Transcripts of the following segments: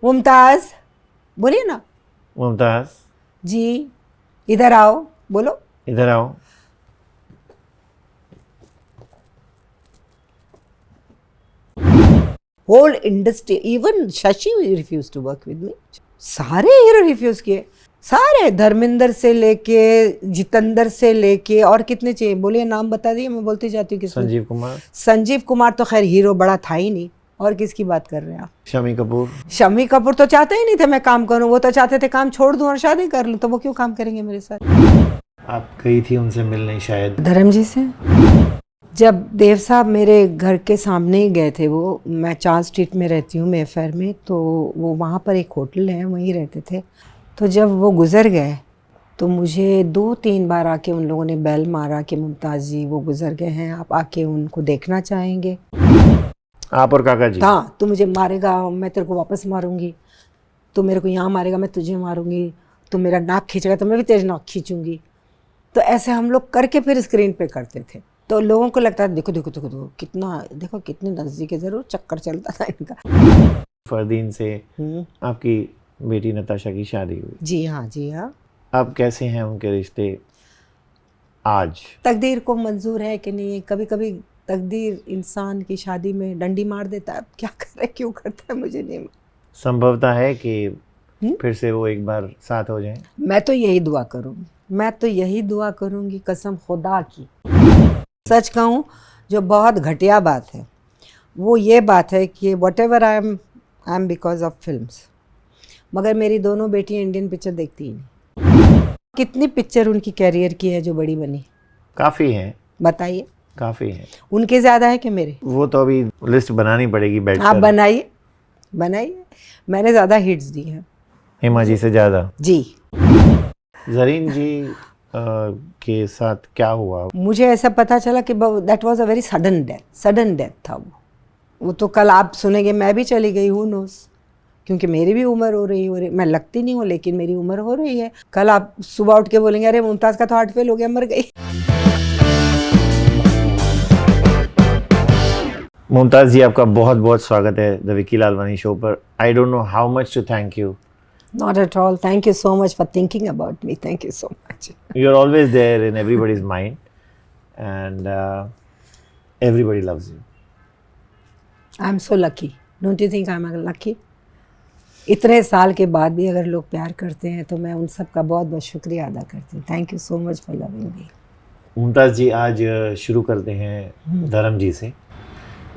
मुमताज, बोलिए ना। मुमताज जी, इधर आओ, बोलो। इधर आओ। Whole industry, even Shashi refuse to work with me. सारे हीरो रिफ्यूज किए, सारे, धर्मेंद्र से लेके जितेंद्र से लेके, और कितने चाहिए बोलिए, नाम बता दिए, मैं बोलती जाती हूँ। किस? संजीव कुमार। संजीव कुमार तो खैर हीरो बड़ा था ही नहीं। और किसकी बात कर रहे हैं आप? शम्मी कपूर। शम्मी कपूर तो चाहते ही नहीं थे मैं काम करूं, वो तो चाहते थे काम छोड़ दूं और शादी कर लूं, तो वो क्यों काम करेंगे मेरे साथ? आप गई थी उनसे मिलने शायद। धर्म जी से जब देव साहब मेरे घर के सामने ही गए थे, वो, मैं चार्ल्स स्ट्रीट में रहती हूँ मेफेयर में, तो वो वहाँ पर एक होटल है, वहीं रहते थे। तो जब वो गुज़र गए तो मुझे 2-3 बार आके उन लोगों ने बेल मारा कि मुमताज़ जी वो गुज़र गए हैं, आप आके उनको देखना चाहेंगे। आप और काका जी? हाँ, तू मुझे मारेगा मैं तेरे को वापस मारूंगी, तू मेरे को यहाँ मारेगा मैं तुझे मारूंगी, तू मेरा नाक खींचेगा तो मैं भी तेरे नाक खींचूंगी। तो ऐसे हम लोग करके फिर स्क्रीन पे करते थे, तो लोगों को लगता है देखो देखो देखो देखो कितना, देखो कितने नज़दीक है, ज़रूर चक्कर चलता था इनका। फरदीन से आपकी बेटी नताशा की शादी हुई। जी हाँ, जी हाँ। अब कैसे हैं उनके रिश्ते आज? तकदीर को मंजूर है कि नहीं, कभी कभी तकदीर इंसान की शादी में डंडी मार देता है, अब क्या करे, क्यों करता है मुझे नहीं। संभवता है कि फिर से वो एक बार साथ हो जाएं? मैं तो यही दुआ करूँगी, मैं तो यही दुआ करूँगी कसम खुदा की। सच कहूँ, जो बहुत घटिया बात है वो ये बात है कि what ever I am because of films, मगर मेरी दोनों बेटियाँ इंडियन पिक्चर देखती ही नहीं। कितनी पिक्चर उनकी कैरियर की है जो बड़ी बनी? काफ़ी हैं। बताइए। काफ़ी हैं। उनके ज़्यादा है कि मेरे? वो तो अभी लिस्ट बनानी पड़ेगी बैठकर। आप बनाइए, बनाइए, मैंने ज़्यादा हिट्स दी हैं हेमा जी से ज़्यादा। जी। जरीन जी के साथ क्या हुआ? मुझे ऐसा पता चला कि that was a very sudden death था वो तो कल आप सुनेंगे मैं भी चली गई, हूँ नोस, क्योंकि मेरी भी उम्र हो रही है, मैं लगती नहीं हूँ लेकिन मेरी उम्र हो रही है। कल आप सुबह उठ के बोलेंगे अरे मुमताज़ का तो हार्ट फेल हो गया, मर गई। मुमताज़ जी, आपका बहुत बहुत स्वागत है द विकी लालवानी शो पर। I don't know how much to thank you. Not at all. Thank you so much for thinking about me. Thank you so much. You're always there in everybody's mind and everybody loves you. I'm so lucky. Don't you think I'm lucky? इतने साल के बाद भी अगर लोग प्यार करते हैं तो मैं उन सब का बहुत बहुत शुक्रिया अदा करती हूँ। Thank you so much for loving me. Mumtaz ji, आज शुरू करते हैं धर्म जी से,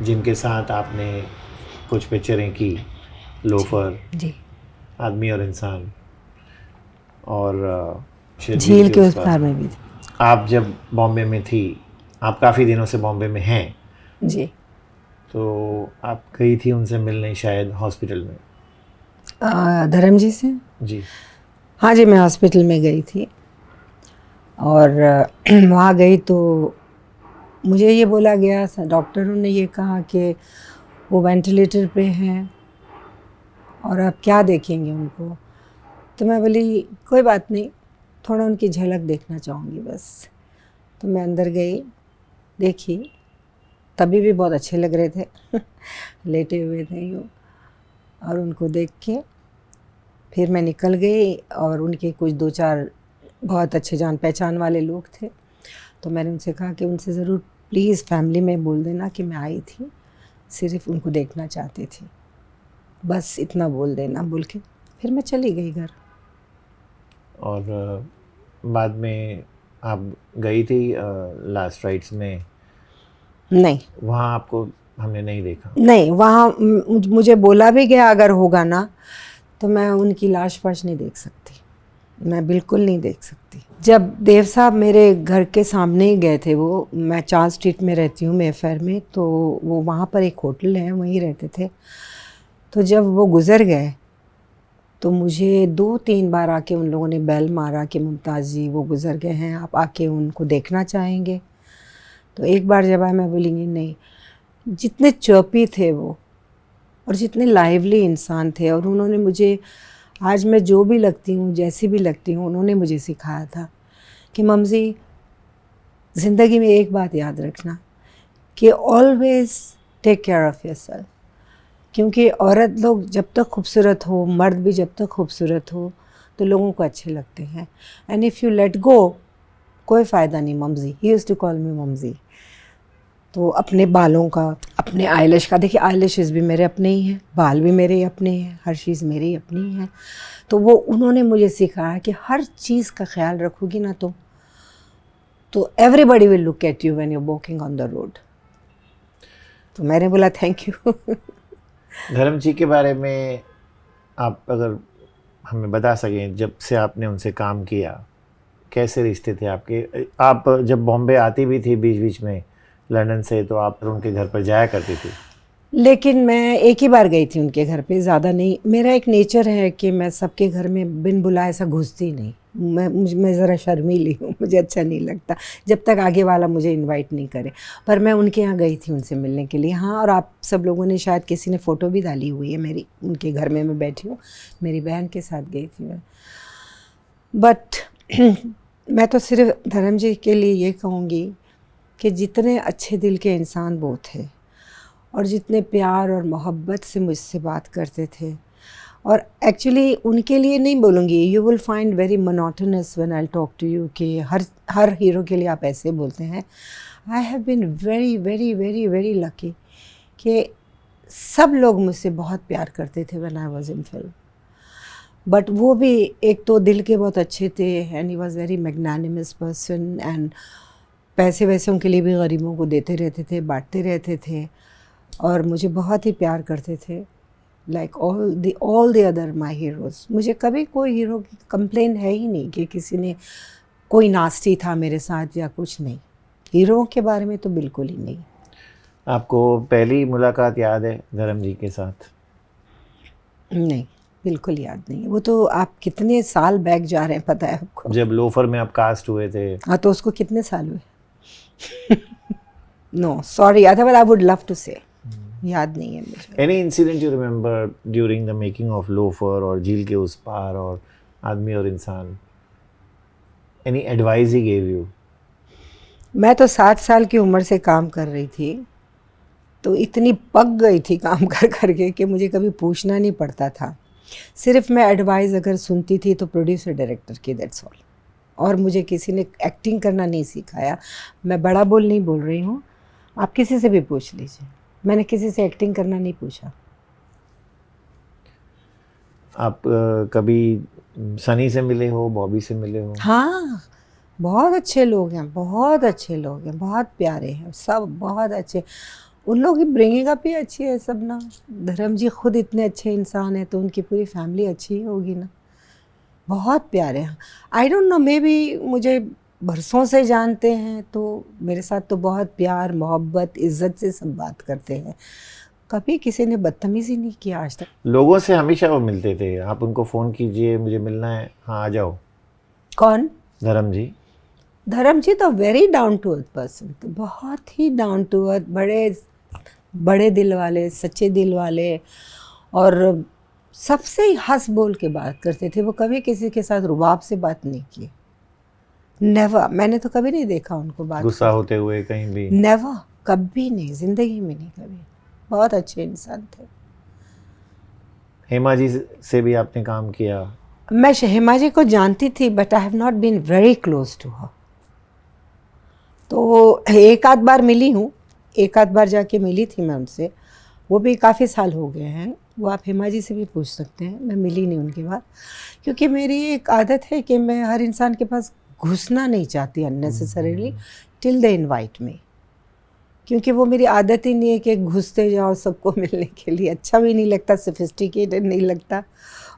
जिनके साथ आपने कुछ पिक्चरें की, लोफर जी, आदमी और इंसान, और झील के उस पार में भी थी। आप जब बॉम्बे में थी, आप काफ़ी दिनों से बॉम्बे में हैं जी। तो आप गई थी उनसे मिलने शायद हॉस्पिटल में। धर्म जी से? जी हाँ जी, मैं हॉस्पिटल में गई थी और वहाँ गई तो मुझे ये बोला गया, डॉक्टरों ने ये कहा कि वो वेंटिलेटर पे हैं और आप क्या देखेंगे उनको। तो मैं बोली कोई बात नहीं, थोड़ा उनकी झलक देखना चाहूँगी बस। तो मैं अंदर गई, देखी, तभी भी बहुत अच्छे लग रहे थे लेटे हुए थे यूँ, और उनको देख के फिर मैं निकल गई और उनके कुछ 2-4 बहुत अच्छे जान पहचान वाले लोग थे, तो मैंने उनसे कहा कि उनसे ज़रूर प्लीज़ फैमिली में बोल देना कि मैं आई थी, सिर्फ उनको देखना चाहती थी, बस इतना बोल देना, बोल के फिर मैं चली गई घर। और बाद में आप गई थी लास्ट राइट्स में? नहीं, वहाँ आपको हमने नहीं देखा। नहीं, वहाँ मुझे बोला भी गया अगर होगा ना तो मैं उनकी लाश वाश नहीं देख सकती, मैं बिल्कुल नहीं देख सकती। जब देव साहब मेरे घर के सामने ही गए थे, वो, मैं चार्ल्स स्ट्रीट में रहती हूँ मेफेयर में, तो वो वहाँ पर एक होटल है, वहीं रहते थे। तो जब वो गुज़र गए तो मुझे 2-3 बार आके उन लोगों ने बेल मारा कि मुमताज़ जी वो गुज़र गए हैं, आप आके उनको देखना चाहेंगे। तो एक बार जब आए, मैं बोलेंगी नहीं। जितने चर्पी थे वो और जितने लाइवली इंसान थे, और उन्होंने मुझे, आज मैं जो भी लगती हूँ, जैसी भी लगती हूँ, उन्होंने मुझे सिखाया था कि मम्जी ज़िंदगी में एक बात याद रखना कि always take care of yourself, क्योंकि औरत लोग जब तक खूबसूरत हो, मर्द भी जब तक खूबसूरत हो, तो लोगों को अच्छे लगते हैं। And if you let go, कोई फ़ायदा नहीं। Mumji, he used to call me Mumji. तो अपने बालों का, अपने आईलैश का, देखिए आईलैशेस भी मेरे अपने ही हैं, बाल भी मेरे ही अपने हैं, हर चीज़ मेरी अपनी ही है। तो वो उन्होंने मुझे सिखाया कि हर चीज़ का ख्याल रखोगी ना तुम, तो everybody will look at you when you walking on the road. तो मैंने बोला थैंक यू। धर्म जी के बारे में आप अगर हमें बता सकें, जब से आपने उनसे काम किया, कैसे रिश्ते थे आपके? आप जब बॉम्बे आती भी थी बीच बीच में लंदन से, तो आप उनके घर पर जाया करती थी? लेकिन मैं एक ही बार गई थी उनके घर पे, ज़्यादा नहीं। मेरा एक नेचर है कि मैं सबके घर में बिन बुलाए ऐसा घुसती नहीं। मैं ज़रा शर्मीली हूँ, मुझे अच्छा नहीं लगता जब तक आगे वाला मुझे इनवाइट नहीं करे। पर मैं उनके यहाँ गई थी उनसे मिलने के लिए। हाँ, और आप सब लोगों ने शायद किसी ने फ़ोटो भी डाली हुई है मेरी, उनके घर में मैं बैठी हूँ, मेरी बहन के साथ गई थी मैं। बट मैं तो सिर्फ धर्म जी के लिए ये कहूँगी कि जितने अच्छे दिल के इंसान वो थे, और जितने प्यार और मोहब्बत से मुझसे बात करते थे। और एक्चुअली उनके लिए नहीं बोलूँगी, you will find very monotonous when I talk to you कि हर हीरो के लिए आप ऐसे बोलते हैं। I have been very very very very lucky कि सब लोग मुझसे बहुत प्यार करते थे when I was in film. But वो भी एक तो दिल के बहुत अच्छे थे, and he was very magnanimous person, and पैसे वैसे उनके लिए भी गरीबों को देते रहते थे, बांटते रहते थे, और मुझे बहुत ही प्यार करते थे। Like all the other my heroes. मुझे कभी कोई हीरो की कंप्लेन है ही नहीं कि किसी ने कोई नास्टी था मेरे साथ या कुछ नहीं। हीरो के बारे में तो बिल्कुल ही नहीं। आपको पहली मुलाकात याद है धर्म जी के साथ? नहीं, बिल्कुल याद नहीं। वो तो आप कितने साल बैक जा रहे हैं, पता है आपको? जब लोफर में आप कास्ट हुए थे। हाँ, तो उसको कितने साल हुए? No sorry, otherwise I would love to say. याद नहीं है मुझे। Any incident you remember during the making of Loafer और झील के उस पार और आदमी और Insaan? Any advice he gave you? मैं तो 7 साल की उम्र से काम कर रही थी, तो इतनी पक गई थी काम कर करके कि मुझे कभी पूछना नहीं पड़ता था। सिर्फ मैं एडवाइस अगर सुनती थी तो प्रोड्यूसर डायरेक्टर की, दैट्स ऑल। और मुझे किसी ने एक्टिंग करना नहीं सिखाया। मैं बड़ा बोल नहीं बोल रही हूँ, आप किसी से भी पूछ लीजिए, मैंने किसी से एक्टिंग करना नहीं पूछा। आप कभी सनी से मिले हो, बॉबी से मिले हो? हाँ, बहुत अच्छे लोग हैं, बहुत अच्छे लोग हैं, बहुत प्यारे हैं सब, बहुत अच्छे। उन लोगों की ब्रिंगिंग अप ही अच्छी है सब ना। धर्म जी खुद इतने अच्छे इंसान हैं, तो उनकी पूरी फैमिली अच्छी ही होगी ना। बहुत प्यारे हैं। आई डोंट नो, मे बी मुझे बरसों से जानते हैं, तो मेरे साथ तो बहुत प्यार मोहब्बत इज़्ज़त से सब बात करते हैं। कभी किसी ने बदतमीज़ी नहीं किया आज तक। लोगों से हमेशा वो मिलते थे, आप उनको फ़ोन कीजिए मुझे मिलना है, हाँ आ जाओ। कौन? धर्म जी? धर्म जी तो very down to earth person, तो बहुत ही डाउन टू अर्थ, बड़े दिल वाले, सच्चे दिल वाले, और सबसे ही हंस बोल के बात करते थे। वो कभी किसी के साथ रुबाब से बात नहीं की, नेवर। मैंने तो कभी नहीं देखा उनको बात गुस्सा होते हुए कहीं भी? नेवर, कभी नहीं, जिंदगी में नहीं कभी। बहुत अच्छे इंसान थे। हेमा जी से भी आपने काम किया? मैं हेमा जी को जानती थी, but I have not been very close to her. तो एक आध बार मिली हूँ, एक आध बार जाके मिली थी मैं उनसे, वो भी काफ़ी साल हो गए हैं। वो आप हेमा जी से भी पूछ सकते हैं, मैं मिली नहीं उनके बाद, क्योंकि मेरी एक आदत है कि मैं हर इंसान के पास घुसना नहीं चाहती unnecessarily till they invite me, क्योंकि वो मेरी आदत ही नहीं है कि घुसते जाओ सबको मिलने के लिए। अच्छा भी नहीं लगता, सोफिस्टिकेटेड नहीं लगता।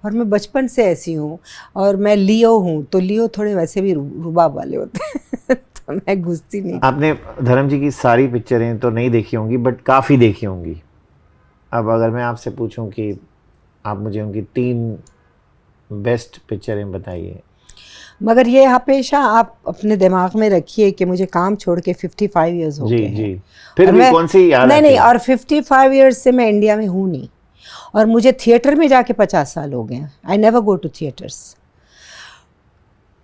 और मैं बचपन से ऐसी हूँ, और मैं लियो हूँ, तो लियो थोड़े वैसे भी रुबाब वाले होते हैं तो मैं घुसती नहीं। आपने धर्म जी की सारी पिक्चरें तो नहीं देखी होंगी, बट काफ़ी देखी होंगी। अब अगर मैं आपसे पूछूं कि आप मुझे उनकी 3 बेस्ट पिक्चरें बताइए। मगर ये हमेशा आप अपने दिमाग में रखिए कि मुझे काम छोड़ के 55 इयर्स हो गए हैं। जी, फिर भी कौन सी याद नहीं आती नहीं, है? और 55 इयर्स से मैं इंडिया में हूँ नहीं, और मुझे थिएटर में जाके 50 साल हो गए हैं। I never go to theatres.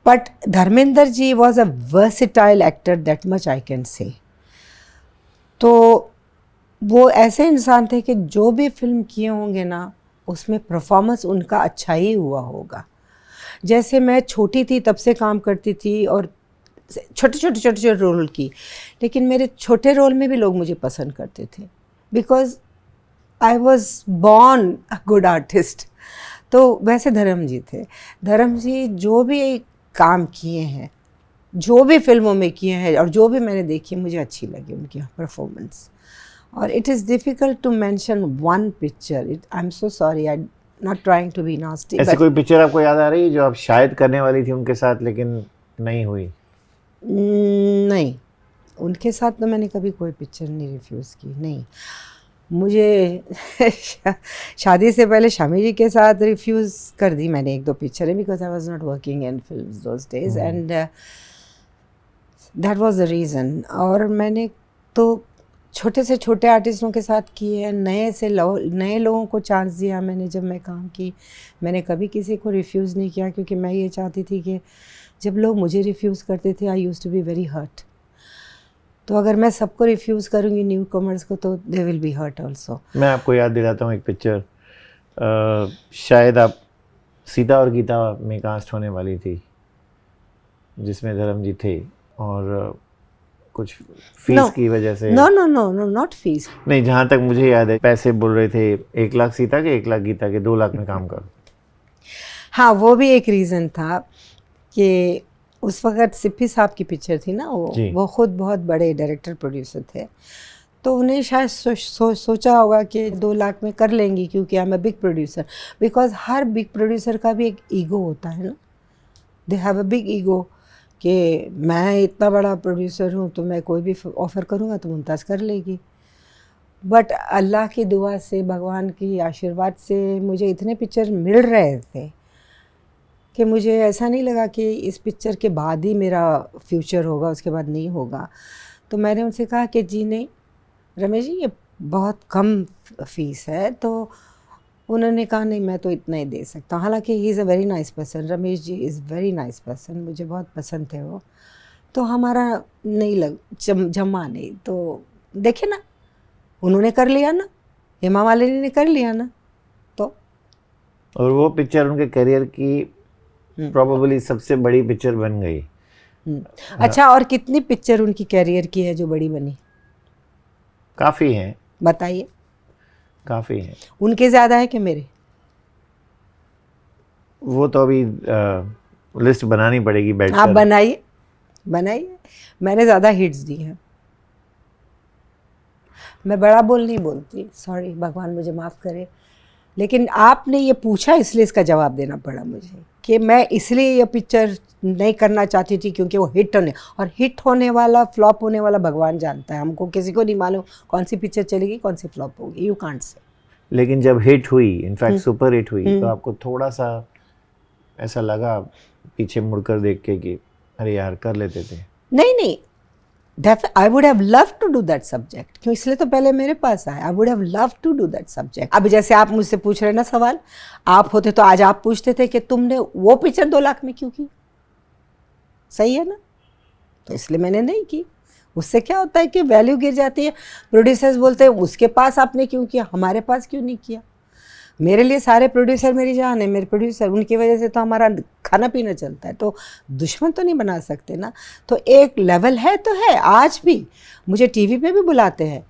But Dharmendra ji was a versatile actor, that much I can say. तो वो ऐसे इंसान थे कि जो भी फिल्म किए होंगे ना उसमें परफॉर्मेंस उनका अच्छा ही हुआ होगा। जैसे मैं छोटी थी तब से काम करती थी और छोटे रोल की, लेकिन मेरे छोटे रोल में भी लोग मुझे पसंद करते थे because I was born a good artist. तो वैसे धर्म जी थे। धर्म जी जो भी काम किए हैं, जो भी फिल्मों में किए हैं और जो भी मैंने देखी, मुझे अच्छी लगी उनकी परफॉर्मेंस। और it is difficult to mention one picture. I am so sorry, I not trying to be nasty. ऐसी कोई पिक्चर आपको याद आ रही है जो आप शायद करने वाली थी उनके साथ लेकिन नहीं हुई? नहीं, उनके साथ तो मैंने कभी कोई पिक्चर नहीं रिफ्यूज़ की। नहीं, मुझे शादी से पहले शामी जी के साथ रिफ्यूज़ कर दी मैंने 1-2 पिक्चरें, because I was not working in films those days and that was the reason. और मैंने तो छोटे से छोटे आर्टिस्टों के साथ किए हैं, नए लोगों को चांस दिया मैंने जब मैं काम की। मैंने कभी किसी को रिफ्यूज़ नहीं किया, क्योंकि मैं ये चाहती थी कि जब लोग मुझे रिफ्यूज़ करते थे, I used to be very hurt. तो अगर मैं सबको रिफ्यूज़ करूँगी न्यू कमर्स को, तो they will be hurt also. मैं आपको याद दिलाता हूँ एक पिक्चर, शायद आप सीता और गीता में कास्ट होने वाली थी, जिसमें धर्म जी थे और कुछ फीस की वजह से। No not fees. नहीं, जहाँ तक मुझे याद है पैसे बोल रहे थे 1 लाख सीता के, 1 लाख गीता के, 2 लाख में काम करो। हाँ, वो भी एक रीज़न था कि उस वक़्त सिप्पी साहब की पिक्चर थी ना, वो खुद बहुत बड़े डायरेक्टर प्रोड्यूसर थे, तो उन्हें शायद सोचा होगा कि 2 लाख में कर लेंगी, क्योंकि I am a big producer. Because her big producer का भी एक ईगो होता है ना, they have a big ego कि मैं इतना बड़ा प्रोड्यूसर हूँ तो मैं कोई भी ऑफ़र करूँगा तो मुमताज़ कर लेगी। बट अल्लाह की दुआ से, भगवान की आशीर्वाद से मुझे इतने पिक्चर मिल रहे थे कि मुझे ऐसा नहीं लगा कि इस पिक्चर के बाद ही मेरा फ्यूचर होगा, उसके बाद नहीं होगा। तो मैंने उनसे कहा कि जी नहीं रमेश जी, ये बहुत कम फ़ीस है। तो उन्होंने कहा नहीं, मैं तो इतना ही दे सकता हूँ। हालांकि he is a very nice person, Ramesh ji is very nice person, मुझे बहुत पसंद थे वो। तो हमारा नहीं जमा नहीं। तो देखे ना, उन्होंने कर लिया ना, हेमा मालिनी ने कर लिया ना। तो और वो पिक्चर उनके करियर की प्रोबेबली सबसे बड़ी पिक्चर बन गई। अच्छा, और कितनी पिक्चर उनकी कैरियर की है जो बड़ी बनी? काफ़ी हैं। बताइए। काफ़ी हैं। उनके ज़्यादा है कि मेरे? वो तो अभी लिस्ट बनानी पड़ेगी बैठकर। आप बनाइए। मैंने ज़्यादा हिट्स दी हैं। मैं बड़ा बोल नहीं बोलती, सॉरी, भगवान मुझे माफ़ करे, लेकिन आपने ये पूछा इसलिए इसका जवाब देना पड़ा मुझे कि मैं इसलिए ये पिक्चर नहीं करना चाहती थी क्योंकि वो हिट होने वाला, फ्लॉप होने वाला भगवान जानता है। हमको किसी को नहीं मालूम कौन सी पिक्चर चलेगी, कौन सी फ्लॉप होगी, यू कांट से। लेकिन जब हिट हुई, इनफैक्ट सुपर हिट हुई, तो आपको थोड़ा सा ऐसा लगा पीछे मुड़कर देख के कि अरे यार कर लेते थे? नहीं, I would have love to do that subject, क्यों, इसलिए तो पहले मेरे पास आया। I would have love to do that subject. अब जैसे आप मुझसे पूछ रहे हैं ना सवाल, आप होते तो आज आप पूछते थे कि तुमने वो पिक्चर 2 लाख में क्यों की? सही है ना? तो इसलिए मैंने नहीं की। उससे क्या होता है कि वैल्यू गिर जाती है। प्रोड्यूसर्स बोलते हैं उसके पास आपने क्यों किया, हमारे पास क्यों नहीं किया? मेरे लिए सारे प्रोड्यूसर मेरी जान है, मेरे प्रोड्यूसर, उनकी वजह से तो हमारा खाना पीना चलता है, तो दुश्मन तो नहीं बना सकते ना। तो एक लेवल है तो है। आज भी मुझे टीवी पे भी बुलाते हैं।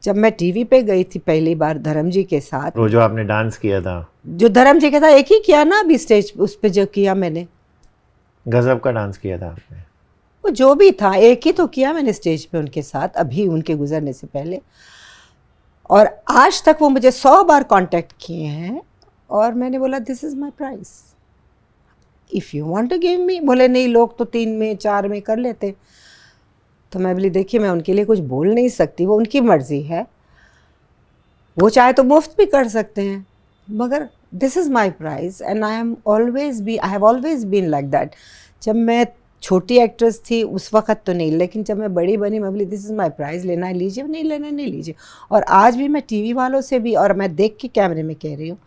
जब मैं टीवी पे गई थी पहली बार धर्म जी के साथ, वो जो आपने डांस किया था, जो धर्म जी के साथ एक ही किया ना अभी स्टेज उस पर जो किया मैंने, गजब का डांस किया था आपने। वो जो भी था एक ही तो किया मैंने स्टेज पे उनके साथ, अभी उनके गुजरने से पहले। और आज तक वो मुझे 100 बार कांटेक्ट किए हैं और मैंने बोला this is my price, if you want to give me. बोले नहीं, लोग तो 3 में 4 में कर लेते। तो मैं बोली देखिए, मैं उनके लिए कुछ बोल नहीं सकती, वो उनकी मर्ज़ी है, वो चाहे तो मुफ्त भी कर सकते हैं, मगर this is my price and I have always been like that. जब मैं छोटी एक्ट्रेस थी उस वक़्त तो नहीं, लेकिन जब मैं बड़ी बनी मैं बोली दिस इज़ माई प्राइस, लेना है लीजिए, नहीं लेना नहीं लीजिए। और आज भी मैं टीवी वालों से भी, और मैं देख के कैमरे में कह रही हूँ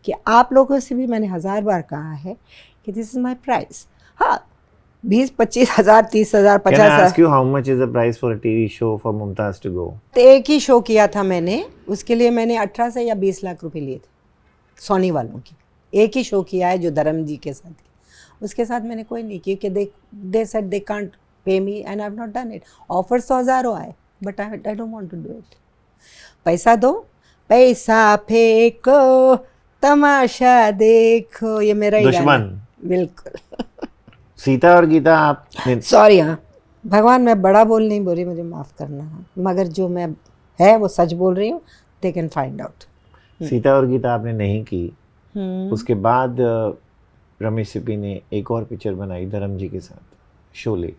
कि आप लोगों से भी मैंने 1000 बार कहा है कि दिस इज़ माई प्राइस। हाँ, 20-25 हज़ार, 30 हज़ार, 50 Can I ask हज़ार। you how much is the price for a TV show for Mumtaz to go? तो एक ही शो किया था मैंने, उसके लिए मैंने 18 से या 20 लाख रुपए लिए थे सोनी वालों की। एक ही शो किया है जो धर्म जी के साथ किया, उसके साथ मैंने कोई नहीं किया, कि they said they can't pay me and I have not done it. Offers तो हज़ारों आए, but I don't want to do it. पैसा दो, पैसा फेंको, तमाशा देखो, ये मेरा ही गाना है। दुश्मन। बिल्कुल। सीता और गीता आपने सॉरी, हाँ भगवान, मैं बड़ा बोल नहीं बोल रही, मुझे माफ़ करना है, मगर जो मैं है वो सच बोल रही हूँ, they can find out. Sita और गीता आपने नहीं की, उसके बाद रमेश सिप्पी ने एक और पिक्चर बनाई धर्म जी के साथ, शोले,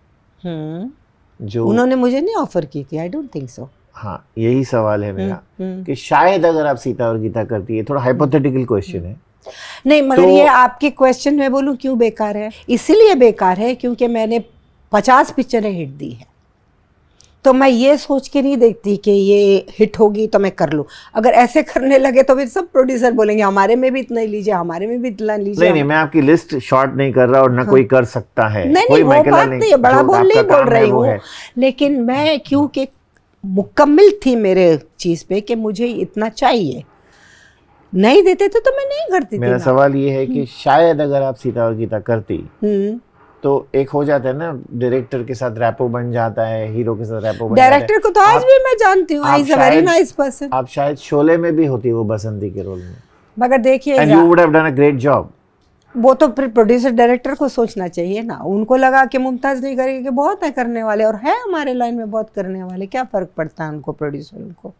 जो उन्होंने मुझे नहीं ऑफर की थी, आई डोंट थिंक सो। हाँ, यही सवाल है मेरा कि शायद अगर आप सीता और गीता करती है, थोड़ा हाइपोथेटिकल क्वेश्चन है, नहीं, मगर तो ये आपके क्वेश्चन में बोलूँ क्यों बेकार है, इसीलिए बेकार है क्योंकि मैंने 50 पिक्चरें हिट दी है, तो मैं ये सोच के नहीं देखती कि ये हिट होगी तो मैं कर लूँ। अगर ऐसे करने लगे तो फिर सब प्रोड्यूसर बोलेंगे हमारे में भी इतना ही लीजिए, हमारे में भी इतना लीजिए। नहीं, मैं आपकी लिस्ट शॉर्ट नहीं कर रहा और ना कोई कर सकता है, नहीं कोई नहीं, वो बात नहीं है, बड़ा बोल नहीं बोल रही हूँ, लेकिन मैं क्योंकि मुकम्मल थी मेरे चीज़ पे कि मुझे इतना चाहिए, नहीं देते थे तो मैं नहीं करती थी। मेरा सवाल ये है कि शायद अगर आप सीता और गीता करती तो एक हो जाता है ना, डायरेक्टर के साथ रैपो बन जाता है, हीरो के साथ रैपो बन जाता है। डायरेक्टर को तो आज भी मैं जानती हूँ, he is a very nice person. आप शायद शोले में भी होती वो बसंती के रोल में, मगर देखिए, and you would have done a great job. वो तो फिर प्रोड्यूसर डायरेक्टर को सोचना चाहिए ना, उनको लगा कि मुमताज़ नहीं करेगी, कि बहुत है करने वाले, और है हमारे लाइन में बहुत करने वाले, क्या फ़र्क पड़ता है उनको, प्रोड्यूसर को।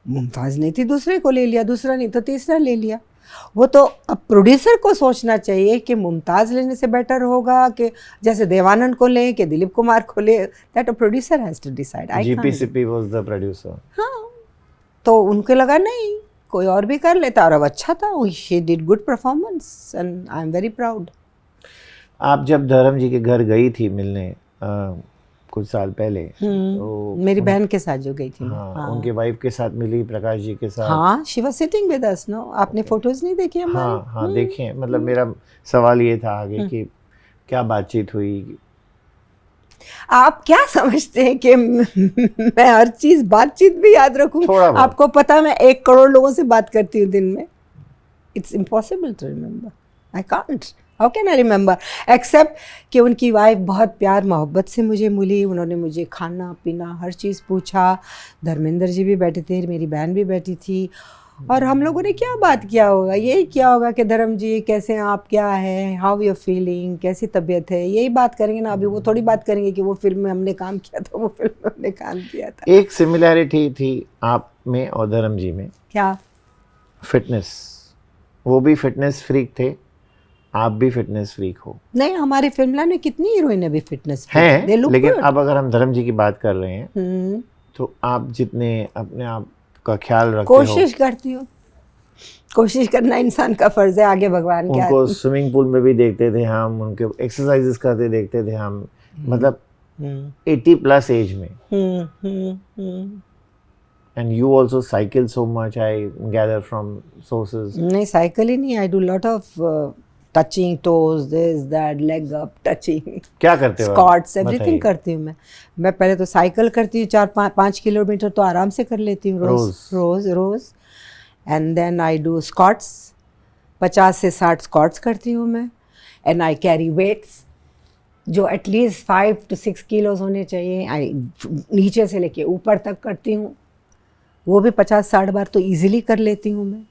मुमताज़ नहीं थी, दूसरे को ले लिया, दूसरा नहीं तो तीसरा ले लिया। वो तो अब प्रोड्यूसर को सोचना चाहिए कि मुमताज़ लेने से बेटर होगा कि जैसे देवानंद को लें कि दिलीप कुमार को ले, that a producer has to decide. GP Sippy was the producer. हाँ, तो उनको लगा नहीं, कोई और भी कर लेता, और अब अच्छा था, she did good performance and I am very proud. आप जब धर्म जी के घर गई थी मिलने कुछ साल पहले, तो मेरी बहन के साथ जो गई थी। हाँ, उनके वाइफ के साथ मिली, प्रकाश जी के साथ। हाँ, she was sitting with us. No, आपने फोटोज नहीं देखी हमारी? हाँ हाँ, देखें, मतलब मेरा सवाल ये था आगे कि क्या बातचीत हुई। आप क्या समझते हैं कि मैं हर चीज बातचीत भी याद रखूं? आपको पता, मैं 1 करोड़ लोगों से बात करती हूँ दिन में। It's impossible to remember, I can't, how can I remember, except कि उनकी वाइफ बहुत प्यार मोहब्बत से मुझे मिली, उन्होंने मुझे खाना पीना हर चीज़ पूछा, धर्मेंद्र जी भी बैठे थे, मेरी बहन भी बैठी थी, और हम लोगों ने क्या बात किया होगा, यही किया होगा कि धर्म जी कैसे हैं आप, क्या है, हाउ यू फीलिंग, कैसी तबीयत है, यही बात करेंगे ना। अभी वो थोड़ी बात करेंगे कि वो फिल्म में हमने काम किया था, वो फिल्म में हमने काम किया था। एक सिमिलैरिटी थी आप में और धर्म जी में, क्या? फिटनेस। वो भी फिटनेस फ्रीक थे, आप भी फिटनेस फ्रीक हो। नहीं, हमारी फिल्म में कितनी हीरोइन भी फिटनेस हैं, लेकिन अब अगर हम धर्म जी की बात कर रहे हैं तो आप जितने अपने आप का ख्याल रखते हो। कोशिश करती हूँ, कोशिश करना इंसान का फर्ज है, आगे भगवान के। उनको स्विमिंग पूल में भी देखते थे हम, उनके एक्सरसाइजेस करते देखते थे हम, मतलब 80+ एज में। And you also cycle so much, I gather from sources. नहीं, साइकिल ही नहीं, I do lot of touching toes, this that, leg up, touching. क्या करते हो? Squats, everything करती हूँ मैं पहले तो साइकिल करती हूँ 4-5 किलोमीटर तो आराम से कर लेती हूँ रोज। And then I do squats, 50 से 60 squats करती हूँ मैं। And I carry weights जो एटलीस्ट 5 to 6 किलोज होने चाहिए, नीचे से लेके ऊपर तक करती हूँ, वो भी 50-60 बार तो इजीली कर लेती हूँ मैं।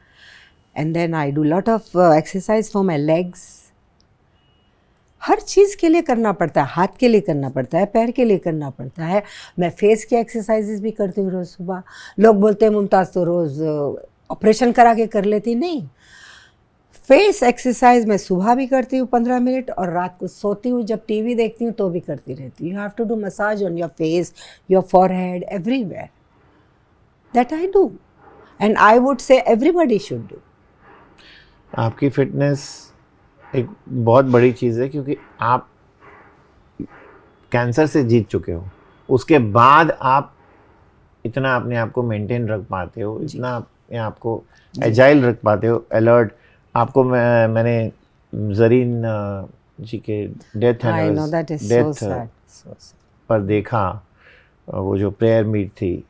And then I do lot of exercise for my legs. हर चीज़ के लिए करना पड़ता है, हाथ के लिए करना पड़ता है, पैर के लिए करना पड़ता है। मैं फेस की एक्सरसाइजेज भी करती हूँ रोज़ सुबह। लोग बोलते हैं मुमताज़ तो रोज़ ऑपरेशन करा के कर लेती, नहीं, फेस एक्सरसाइज मैं सुबह भी करती हूँ 15 मिनट, और रात को सोती हूँ जब टीवी देखती हूँ तो भी करती रहती हूँ। You have to do massage on your face, your forehead, everywhere. That I do, and I would say everybody should do. आपकी फिटनेस एक बहुत बड़ी चीज़ है, क्योंकि आप कैंसर से जीत चुके हो, उसके बाद आप इतना अपने आप को मेंटेन रख पाते हो, इतना अपने आप को एजाइल रख पाते हो, अलर्ट। आपको मैंने जरीन जी के death I know that is so sad, so sad. पर देखा वो जो प्रेयर मीट थी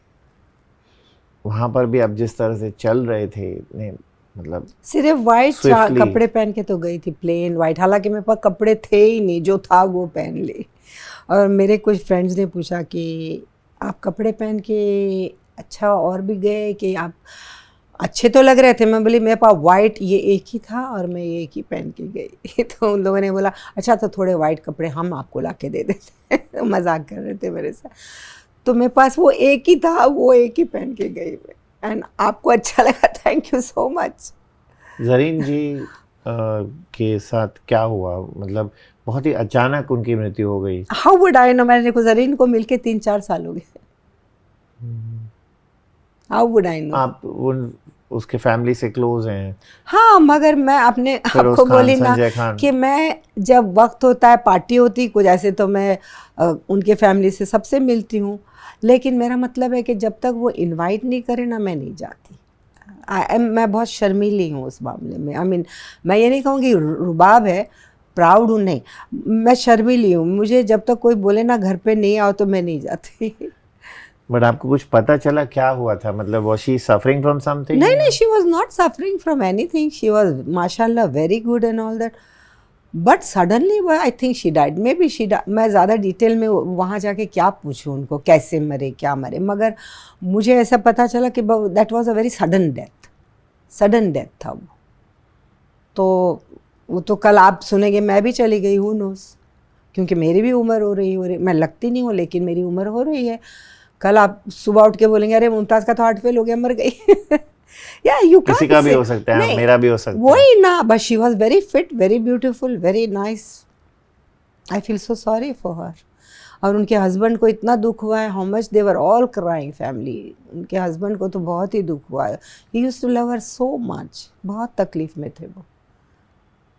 वहाँ पर भी आप जिस तरह से चल रहे थे, ने मतलब सिर्फ वाइट swiftly- कपड़े पहन के तो गई थी, प्लेन वाइट, हालांकि मेरे पास कपड़े थे ही नहीं, जो था वो पहन ले। और मेरे कुछ फ्रेंड्स ने पूछा कि आप कपड़े पहन के अच्छा और भी गए कि आप अच्छे तो लग रहे थे। मैं बोली मेरे पास वाइट ये एक ही था और मैं ये एक ही पहन के गई। तो उन लोगों ने बोला अच्छा तो थोड़े वाइट कपड़े हम आपको ला के दे देते। तो मजाक कर रहे थे मेरे साथ। तो मेरे पास वो एक ही था, वो एक ही पहन के गई मैं। एंड आपको अच्छा लगा, thank you so much. Zarine ji के साथ क्या हुआ, मतलब बहुत ही अचानक उनकी मृत्यु हो गई। हाउ वुड आई नो, मैंने जरीन को मिलके 3-4 साल हो गए। How would I know? आप उसके फैमिली से क्लोज हैं? हाँ, मगर मैं अपने फिरोज आपको खान, बोली ना संजय खान। कि मैं जब वक्त होता है, पार्टी होती कुछ ऐसे, तो मैं उनके फैमिली से सबसे मिलती हूँ। लेकिन मेरा मतलब है कि जब तक वो इनवाइट नहीं करे ना, मैं नहीं जाती। मैं बहुत शर्मीली हूँ उस मामले में। आई मीन मैं ये नहीं कहूँगी रुबाब है, प्राउड हूँ, नहीं, मैं शर्मीली हूँ। मुझे जब तक कोई बोले ना घर पे नहीं आओ तो मैं नहीं जाती। बट आपको कुछ पता चला क्या हुआ था, मतलब was she suffering from something? नहीं नहीं, she was not suffering from anything. She was माशाल्लाह very good and all that. But suddenly I think she died. Maybe she died. मैं ज़्यादा डिटेल में वहाँ जाके क्या पूछूँ उनको कैसे मरे क्या मरे, मगर मुझे ऐसा पता चला कि that was a very sudden death. Sudden death था वो। तो वो तो कल आप सुनेंगे मैं भी चली गई, who knows, क्योंकि मेरी भी उम्र हो रही, मैं लगती नहीं हूँ लेकिन मेरी उम्र हो रही है। कल आप सुबह उठ के बोलेंगे अरे मुमताज़ का तो हार्ट फेल हो गया, मर गई। या यू किसी का भी हो सकता है, मेरा भी हो सकता है। वही ना, but she was very fit, very beautiful, very nice. I feel so sorry for her. और उनके हस्बैंड को इतना दुख हुआ है, how much they were all crying family. उनके हस्बैंड को तो बहुत ही दुख हुआ है। He used to love her so much. बहुत तकलीफ में थे वो,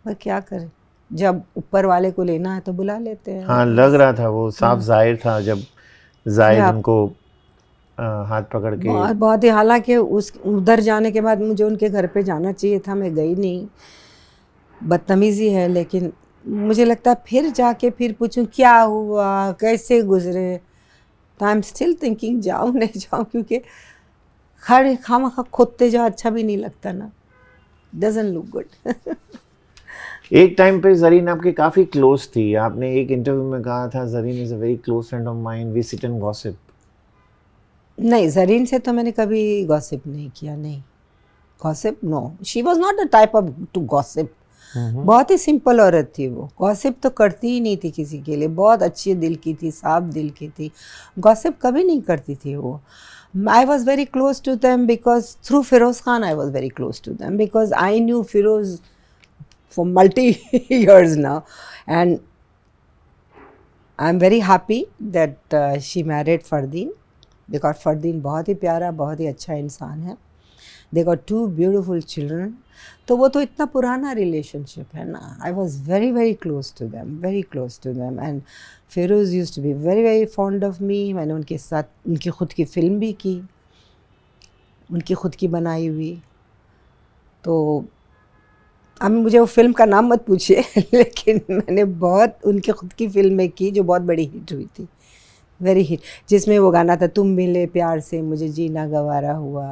पर क्या करें, जब ऊपर वाले को लेना है तो बुला लेते हैं। हाँ, लग रहा था वो साफ जाहिर था जब जाहिद उनको हाथ पकड़ के बहुत ही, हालांकि उस उधर जाने के बाद मुझे उनके घर पे जाना चाहिए था, मैं गई नहीं, बदतमीज़ी है। लेकिन मुझे लगता है फिर जाके फिर पूछूं क्या हुआ कैसे गुजरे, तो आई एम स्टिल थिंकिंग जाऊँ नहीं जाऊँ, क्योंकि खड़े खामखा खोदते जाओ अच्छा भी नहीं लगता ना, डजंट लुक गुड। एक टाइम पे जरीन आपके काफ़ी क्लोज थी। आपने एक इंटरव्यू में कहा था Zarine is a very close friend of mine, we sit and gossip. नहीं, जरीन से तो मैंने कभी गॉसिप नहीं किया, नहीं gossip, no, she was not the type of to gossip. बहुत ही सिंपल औरत थी वो, गॉसिप तो करती ही नहीं थी किसी के लिए, बहुत अच्छे दिल की थी, साफ दिल की थी, गॉसिप कभी नहीं करती थी वो। I was very close to them because through Feroz Khan I was very close to them, because I knew Feroz for multi years now, and I'm very happy that she married Fardeen, because Fardeen बहुत ही प्यारा, बहुत ही अच्छा इंसान है। They got 2 beautiful children. तो वो तो इतना पुराना रिलेशनशिप है ना। I was very very close to them, very close to them, and Feroz used to be very very fond of me. मैंने उनके साथ उनकी खुद की फिल्म भी की, उनकी खुद की बनाई हुई। तो अब मुझे वो फिल्म का नाम मत पूछिए, लेकिन मैंने बहुत उनकी खुद की फिल्में की जो बहुत बड़ी हिट हुई थी, वेरी हिट, जिसमें वो गाना था तुम मिले प्यार से मुझे जीना गवारा हुआ,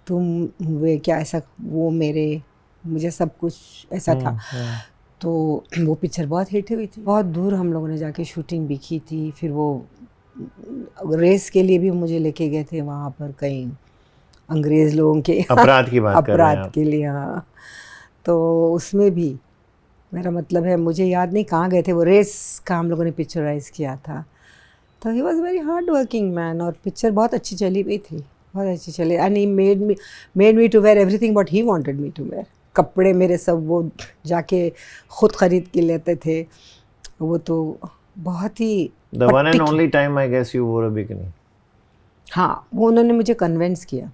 तुम हुए क्या ऐसा, वो मेरे, मुझे सब कुछ ऐसा था। तो वो पिक्चर बहुत हिट हुई थी। बहुत दूर हम लोगों ने जाके शूटिंग भी की थी। फिर वो रेस के लिए भी मुझे लेके गए थे वहाँ पर, कहीं अंग्रेज़ लोगों के अपराध की बात कर रहे हैं अपराध के लिए, हाँ। तो उसमें भी मेरा मतलब है, मुझे याद नहीं कहाँ गए थे, वो रेस का हम लोगों ने पिक्चराइज किया था। तो he was very hard working man, और पिक्चर बहुत अच्छी चली भी थी, बहुत अच्छी चली। And he made me to wear everything what he wanted me to wear. कपड़े मेरे सब वो जाके खुद खरीद के लेते थे। वो तो बहुत ही The one and only time I guess you wore a bikini. हाँ, वो उन्होंने मुझे कन्विंस किया।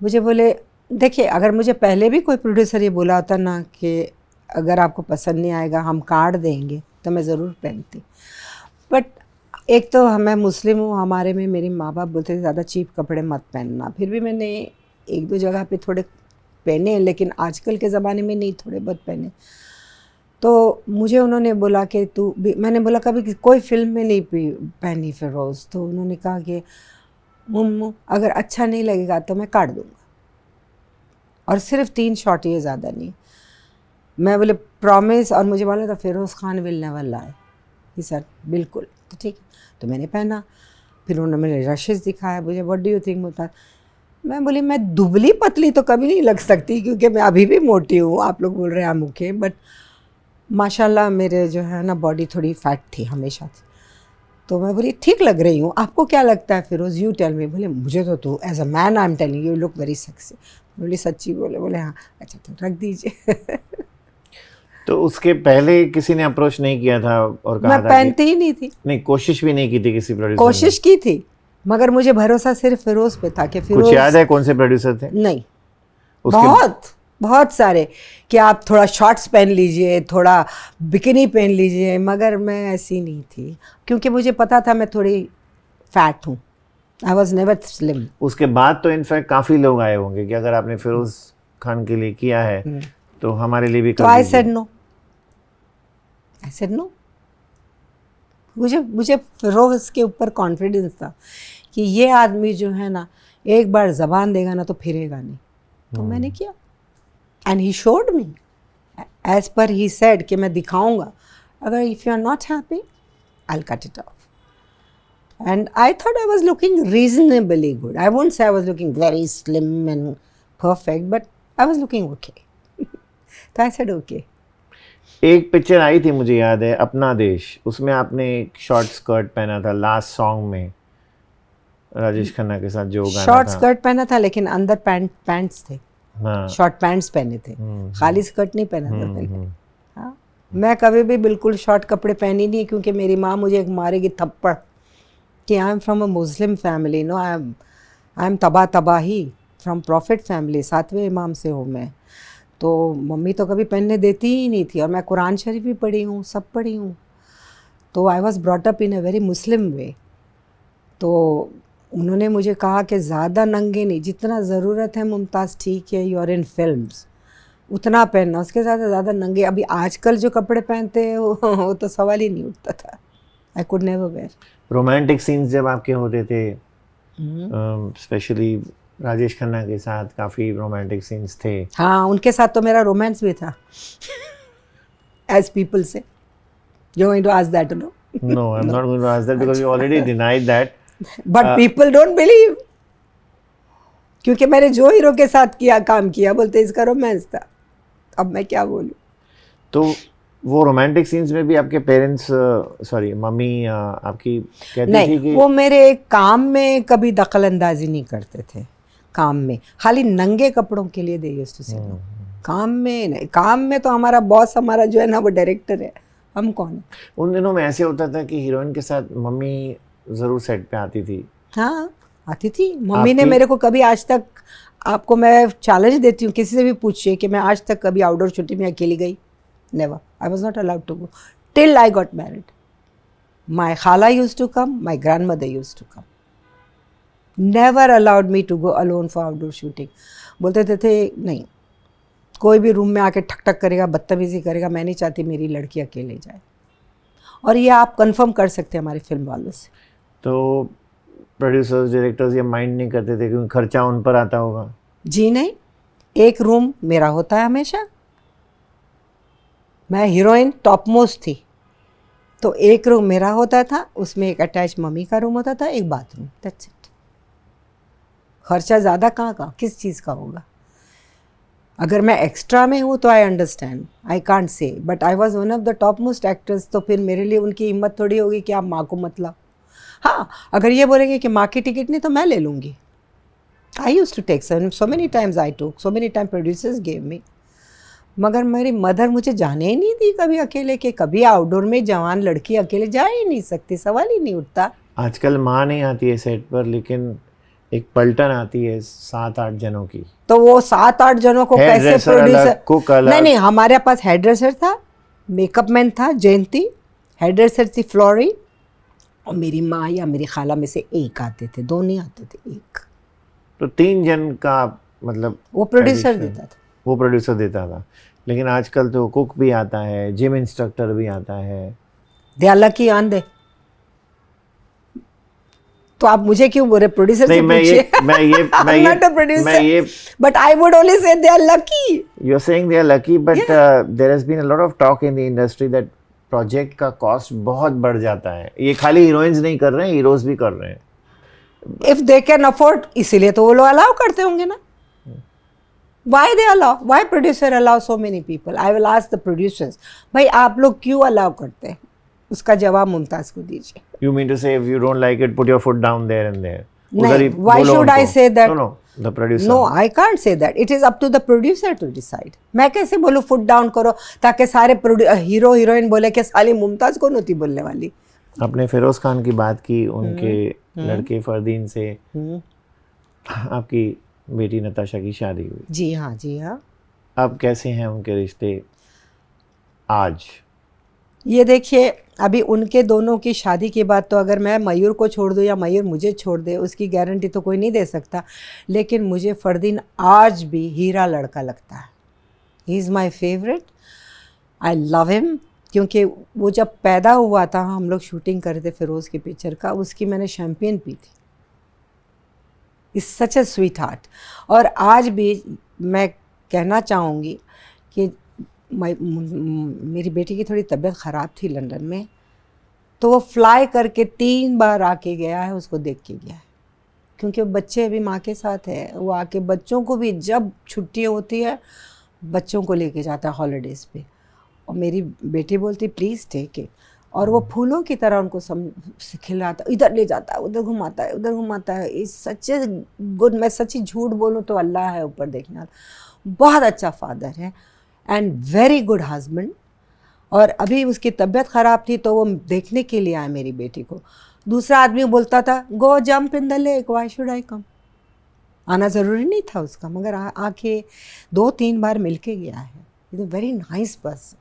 मुझे बोले देखिए, अगर मुझे पहले भी कोई प्रोड्यूसर ये बोला होता ना कि अगर आपको पसंद नहीं आएगा हम कार्ड देंगे, तो मैं ज़रूर पहनती। बट एक तो मैं मुस्लिम हूँ, हमारे में मेरे माँ बाप बोलते थे ज़्यादा चीप कपड़े मत पहनना। फिर भी मैंने 1-2 जगह पे थोड़े पहने, लेकिन आजकल के ज़माने में नहीं, थोड़े बहुत पहने। तो मुझे उन्होंने बोला कि मैंने बोला कभी कोई फिल्म में नहीं पहनी फिरोज़। तो उन्होंने कहा कि मुम्मू अगर अच्छा नहीं लगेगा तो मैं काट दूँगा, और सिर्फ 3 शॉट, ये ज़्यादा नहीं। मैं बोले प्रॉमिस, और मुझे बोला था Firoz Khan will never lie. He sir बिल्कुल। तो ठीक है, तो मैंने पहना। फिर उन्होंने मेरे रशेस दिखाया, मुझे what do you think Mumtaz. मैं बोली मैं दुबली पतली तो कभी नहीं लग सकती, क्योंकि मैं अभी भी मोटी हूँ। आप लोग बोल रहे हैं मुझे, बट माशाल्लाह मेरे जो है ना बॉडी थोड़ी फैट थी हमेशा से। तो मैं बोली ठीक लग रही हूँ, आपको क्या लगता है फिरोज़, यू टेल मी। बोले मुझे तो as a man I am telling you look very sexy. बोली सच्ची बोले? बोले हाँ। अच्छा तो रख दीजिए। तो उसके पहले किसी ने अप्रोच नहीं किया था और कहा मैं था पहनती ही नहीं थी। नहीं, कोशिश भी नहीं की थी किसी प्रोड्यूसर ने? कोशिश की थी, मगर मुझे भरोसा सिर्फ फिरोज़ पे था कि फिरोज़। कुछ याद है कौन से प्रोड्यूसर थे? नहीं, उसके बहुत सारे कि आप थोड़ा शॉर्ट्स पहन लीजिए, थोड़ा बिकिनी पहन लीजिए, मगर मैं ऐसी नहीं थी, क्योंकि मुझे पता था मैं थोड़ी फैट हूँ। I was never slim. उसके बाद तो इनफैक्ट काफ़ी लोग आए होंगे कि अगर आपने फिरोज़ खान के लिए किया है तो हमारे लिए भी कर तो आई दीजिए। Said no, I said no. मुझे फिरोज़ के ऊपर कॉन्फिडेंस था कि ये आदमी जो है ना एक बार ज़बान देगा ना तो फिरेगा नहीं। तो मैंने किया, and he showed me as per he said कि मैं दिखाऊंगा, अगर if you are not happy I will cut it off. And I thought I was looking reasonably good. I won't say I was looking very slim and perfect, but I was looking okay. तो I said okay. एक picture आई थी मुझे याद है, अपना देश, उसमें आपने एक शॉर्ट स्कर्ट पहना था लास्ट सॉन्ग में, राजेश खन्ना के साथ जो गाना था। शॉर्ट स्कर्ट पहना था लेकिन अंदर पैंट्स थे। हाँ। शॉर्ट पैंट्स पहने थे, खाली स्कर्ट नहीं पहना था पहले। हाँ, मैं कभी भी बिल्कुल शॉर्ट कपड़े पहनी नहीं, क्योंकि मेरी माँ मुझे एक मारेगी थप्पड़ कि I am from a Muslim family, no I am तबाही फ्रॉम प्रॉफिट फैमिली, 7वें इमाम से हूँ मैं। तो मम्मी तो कभी पहनने देती ही नहीं थी, और मैं कुरान शरीफ भी पढ़ी हूँ, सब पढ़ी हूँ। तो I was brought up in a very Muslim way. तो उन्होंने मुझे कहा कि ज़्यादा नंगे नहीं, जितना ज़रूरत है मुमताज़, ठीक है यू आर इन फिल्म्स, उतना पहनना, उसके साथ ज़्यादा नंगे। अभी आजकल जो कपड़े पहनते हैं वो तो सवाल ही नहीं उठता था। I could never wear. Romantic scenes जब आपके होते थे, स्पेशली राजेश खन्ना के साथ काफ़ी रोमांटिक सीन्स थे। हाँ, उनके साथ तो मेरा रोमांस भी था। As people say, you going to ask that? No, no, I am not going to ask that because you already denied that. But people don't believe, क्योंकि मैंने जो हीरो के साथ काम किया बोलते इसका रोमांस था। अब मैं क्या बोलूं। तो वो रोमांटिक सीन्स में भी आपके पेरेंट्स, सॉरी मम्मी आपकी कहती नहीं, थी कि वो मेरे काम में कभी दखल अंदाजी नहीं करते थे। काम में खाली नंगे कपड़ों के लिए they used to say no. काम में नहीं, काम में तो हमारा बॉस हमारा जो है ना वो डायरेक्टर है, हम कौन है। उन दिनों में ऐसे होता था कि हीरोइन के साथ मम्मी ज़रूर सेट पे आती थी? हाँ, आती थी मम्मी ने मेरे को कभी आज तक, आपको मैं चैलेंज देती हूँ, किसी से भी पूछिए कि मैं आज तक कभी आउटडोर शूटिंग में अकेली गई? Never, I was not allowed to go till I got married. My खाला used to come, my grandmother used to come, never allowed me to go alone for outdoor shooting. बोलते थे नहीं, कोई भी room में आके ठक ठक करेगा, बदतमीजी करेगा, मैं नहीं चाहती मेरी लड़की अकेले जाए। और ये आप कंफर्म कर सकते हैं हमारे फिल्म वालों से। तो प्रोड्यूसर्स, डायरेक्टर्स ये माइंड नहीं करते थे क्योंकि खर्चा उन पर आता होगा? जी नहीं, एक रूम मेरा होता है हमेशा। मैं हीरोइन टॉप मोस्ट थी, तो एक रूम मेरा होता था, उसमें एक अटैच मम्मी का रूम होता था, एक बाथरूम, दैट्स इट। खर्चा ज़्यादा कहाँ का, किस चीज़ का होगा? अगर मैं एक्स्ट्रा में हूँ तो I understand, I can't say, but I was one of the top most actors. तो फिर मेरे लिए उनकी हिम्मत थोड़ी होगी कि आप माँ को मत लाओ। हाँ, अगर ये बोलेंगे कि माँ की टिकट नहीं तो मैं ले लूँगी। I used to take so many times, I took so many times, producers gave me। मगर मेरी मदर मुझे जाने ही नहीं दी कभी अकेले, के कभी आउटडोर में जवान लड़की अकेले जा ही नहीं सकती, सवाल ही नहीं उठता। आजकल माँ नहीं आती है सेट पर, लेकिन एक पलटन आती है 7-8 जनों की। तो वो 7-8 जनों को कैसे प्रोड्यूसर? कुक अलग। नहीं, हमारे पास हेयर ड्रेसर था, मेकअप मैन था जयंती, हेयर ड्रेसर थी फ्लोरी, और मेरी माँ या मेरी खाला में से एक आते थे, 2 नहीं आते थे, एक। तो 3 जन का मतलब वो प्रोड्यूसर देता था। वो प्रोड्यूसर देता था। लेकिन आजकल तो कुक भी आता है, जिम इंस्ट्रक्टर भी आता है। दे आर लकी आंदे। तो आप मुझे क्यों बोल रहे, प्रोड्यूसर से पूछिए। I'm not a producer, but I would only say they are lucky. You're saying they are lucky, but there has been a lot of talk in the industry that project का cost बहुत बढ़ जाता है। ये खाली heroines नहीं कर रहे हैं, हीरोज भी कर रहे हैं। If they can afford, इसीलिए तो वो लोग अलाउ करते होंगे ना। Why they allow? Why producer allow so many people? I will ask the producers. भाई आप लोग क्यों अलाउ करते हैं? उसका जवाब मुमताज को दीजिए। You mean to say if you don't like it, put your foot down there and there? नहीं, why should I say that? No, the producer. No, I can't say that. It is up to the producer to decide. मैं कैसे बोलूँ foot down करो, ताकि सारे hero heroine बोले कि साली मुमताज को नहोती बोलने वाली। आपने फिरोज खान की बात की, उनके लड़के फरदीन से आपकी बेटी नताशा की शादी हुई। जी हाँ, जी हाँ। अब कैसे हैं उनके रिश्ते आज? ये देखिए, अभी उनके दोनों की शादी के बाद तो अगर मैं मयूर को छोड़ दूँ या मयूर मुझे छोड़ दे, उसकी गारंटी तो कोई नहीं दे सकता, लेकिन मुझे फरदीन आज भी हीरा लड़का लगता है। He is my favourite, I love him. क्योंकि वो जब पैदा हुआ था, हम लोग शूटिंग कर रहे थे फिरोज़ की पिक्चर का, उसकी मैंने शैम्पियन पी थी। Is such A sweet heart. और आज भी मैं कहना चाहूँगी कि मेरी बेटी की थोड़ी तबीयत ख़राब थी लंदन में, तो वो फ्लाई करके 3 बार आके गया है, उसको देख के गया है। क्योंकि बच्चे अभी माँ के साथ है, वो आके बच्चों को भी जब छुट्टी होती है बच्चों को लेके जाता है हॉलीडेज़ पे। और मेरी बेटी बोलती प्लीज़ टेक इट, और वो फूलों की तरह उनको खिलाता, इधर ले जाता है, उधर घुमाता है, उधर घुमाता है। इस सच्चे गुड, मैं सच्ची झूठ बोलूँ तो अल्लाह है ऊपर देखने वाला। बहुत अच्छा फादर है एंड वेरी गुड हस्बैंड। और अभी उसकी तबीयत ख़राब थी तो वो देखने के लिए आया मेरी बेटी को। दूसरा आदमी बोलता था go jump in the lake, why should I come. आना ज़रूरी नहीं था उसका, मगर आके 2-3 बार मिल के गया है। Is a very nice person,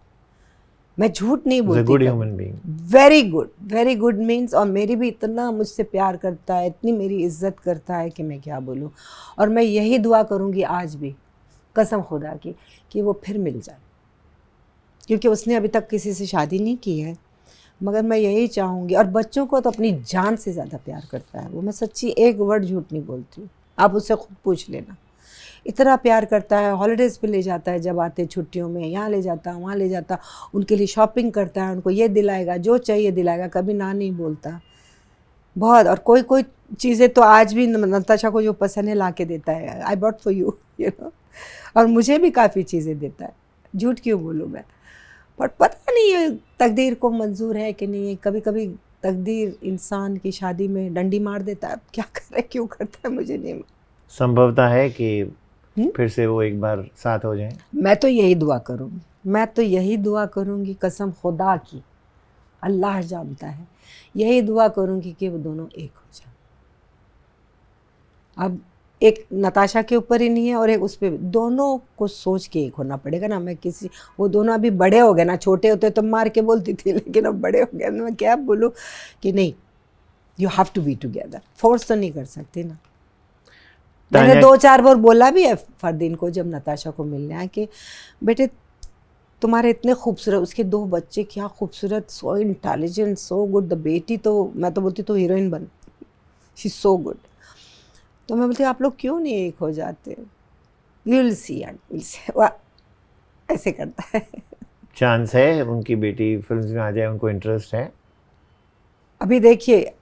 मैं झूठ नहीं बोलती। Good human being, very good means. और मेरी भी इतना मुझसे प्यार करता है, इतनी मेरी इज्जत करता है कि मैं क्या बोलूँ। और मैं यही दुआ करूँगी आज भी, कसम खुदा की, कि वो फिर मिल जाए। क्योंकि उसने अभी तक किसी से शादी नहीं की है, मगर मैं यही चाहूँगी। और बच्चों को तो अपनी जान से ज़्यादा प्यार करता है वो, मैं सच्ची एक वर्ड झूठ नहीं बोलती हूँ, आप उससे खुद पूछ लेना। इतना प्यार करता है, हॉलीडेज़ पे ले जाता है, जब आते छुट्टियों में यहाँ ले जाता, वहाँ ले जाता, उनके लिए शॉपिंग करता है, उनको ये दिलाएगा, जो चाहिए दिलाएगा, कभी ना नहीं बोलता बहुत। और कोई चीज़ें तो आज भी नताशा को जो पसंद है ला के देता है, I bought for you, you know. और मुझे भी काफ़ी चीज़ें देता है, झूठ क्यों बोलूँ मैं। बट पता नहीं ये तकदीर को मंजूर है कि नहीं। कभी कभी तकदीर इंसान की शादी में डंडी मार देता है, क्या करे क्यों करता है मुझे नहीं। संभवता है कि फिर से वो एक बार साथ हो जाएं। मैं तो यही दुआ करूँगी, मैं तो यही दुआ करूँगी, कसम खुदा की, अल्लाह जानता है, यही दुआ करूँगी कि वो दोनों एक हो जाए। अब एक नताशा के ऊपर ही नहीं है और एक उस पर, दोनों को सोच के एक होना पड़ेगा ना। मैं किसी, वो दोनों अभी बड़े हो गए ना, छोटे होते तो मार के बोलती थी, लेकिन अब बड़े हो गए, मैं क्या बोलूँ कि नहीं, you have to be together. Force तो नहीं कर सकती ना। मैंने 2-4 बार बोला भी है फरदीन को जब नताशा को मिलने आए कि बेटे तुम्हारे इतने खूबसूरत, उसके 2 बच्चे क्या खूबसूरत, so intelligent, so good. The बेटी तो मैं तो बोलती तो हीरोइन बन, शी इज सो गुड। तो मैं बोलती आप लोग क्यों नहीं एक हो जाते। Will see and will see, ऐसे करता है। चांस है उनकी बेटी फिल्म में आ जाए, उनको इंटरेस्ट है? अभी देखिए,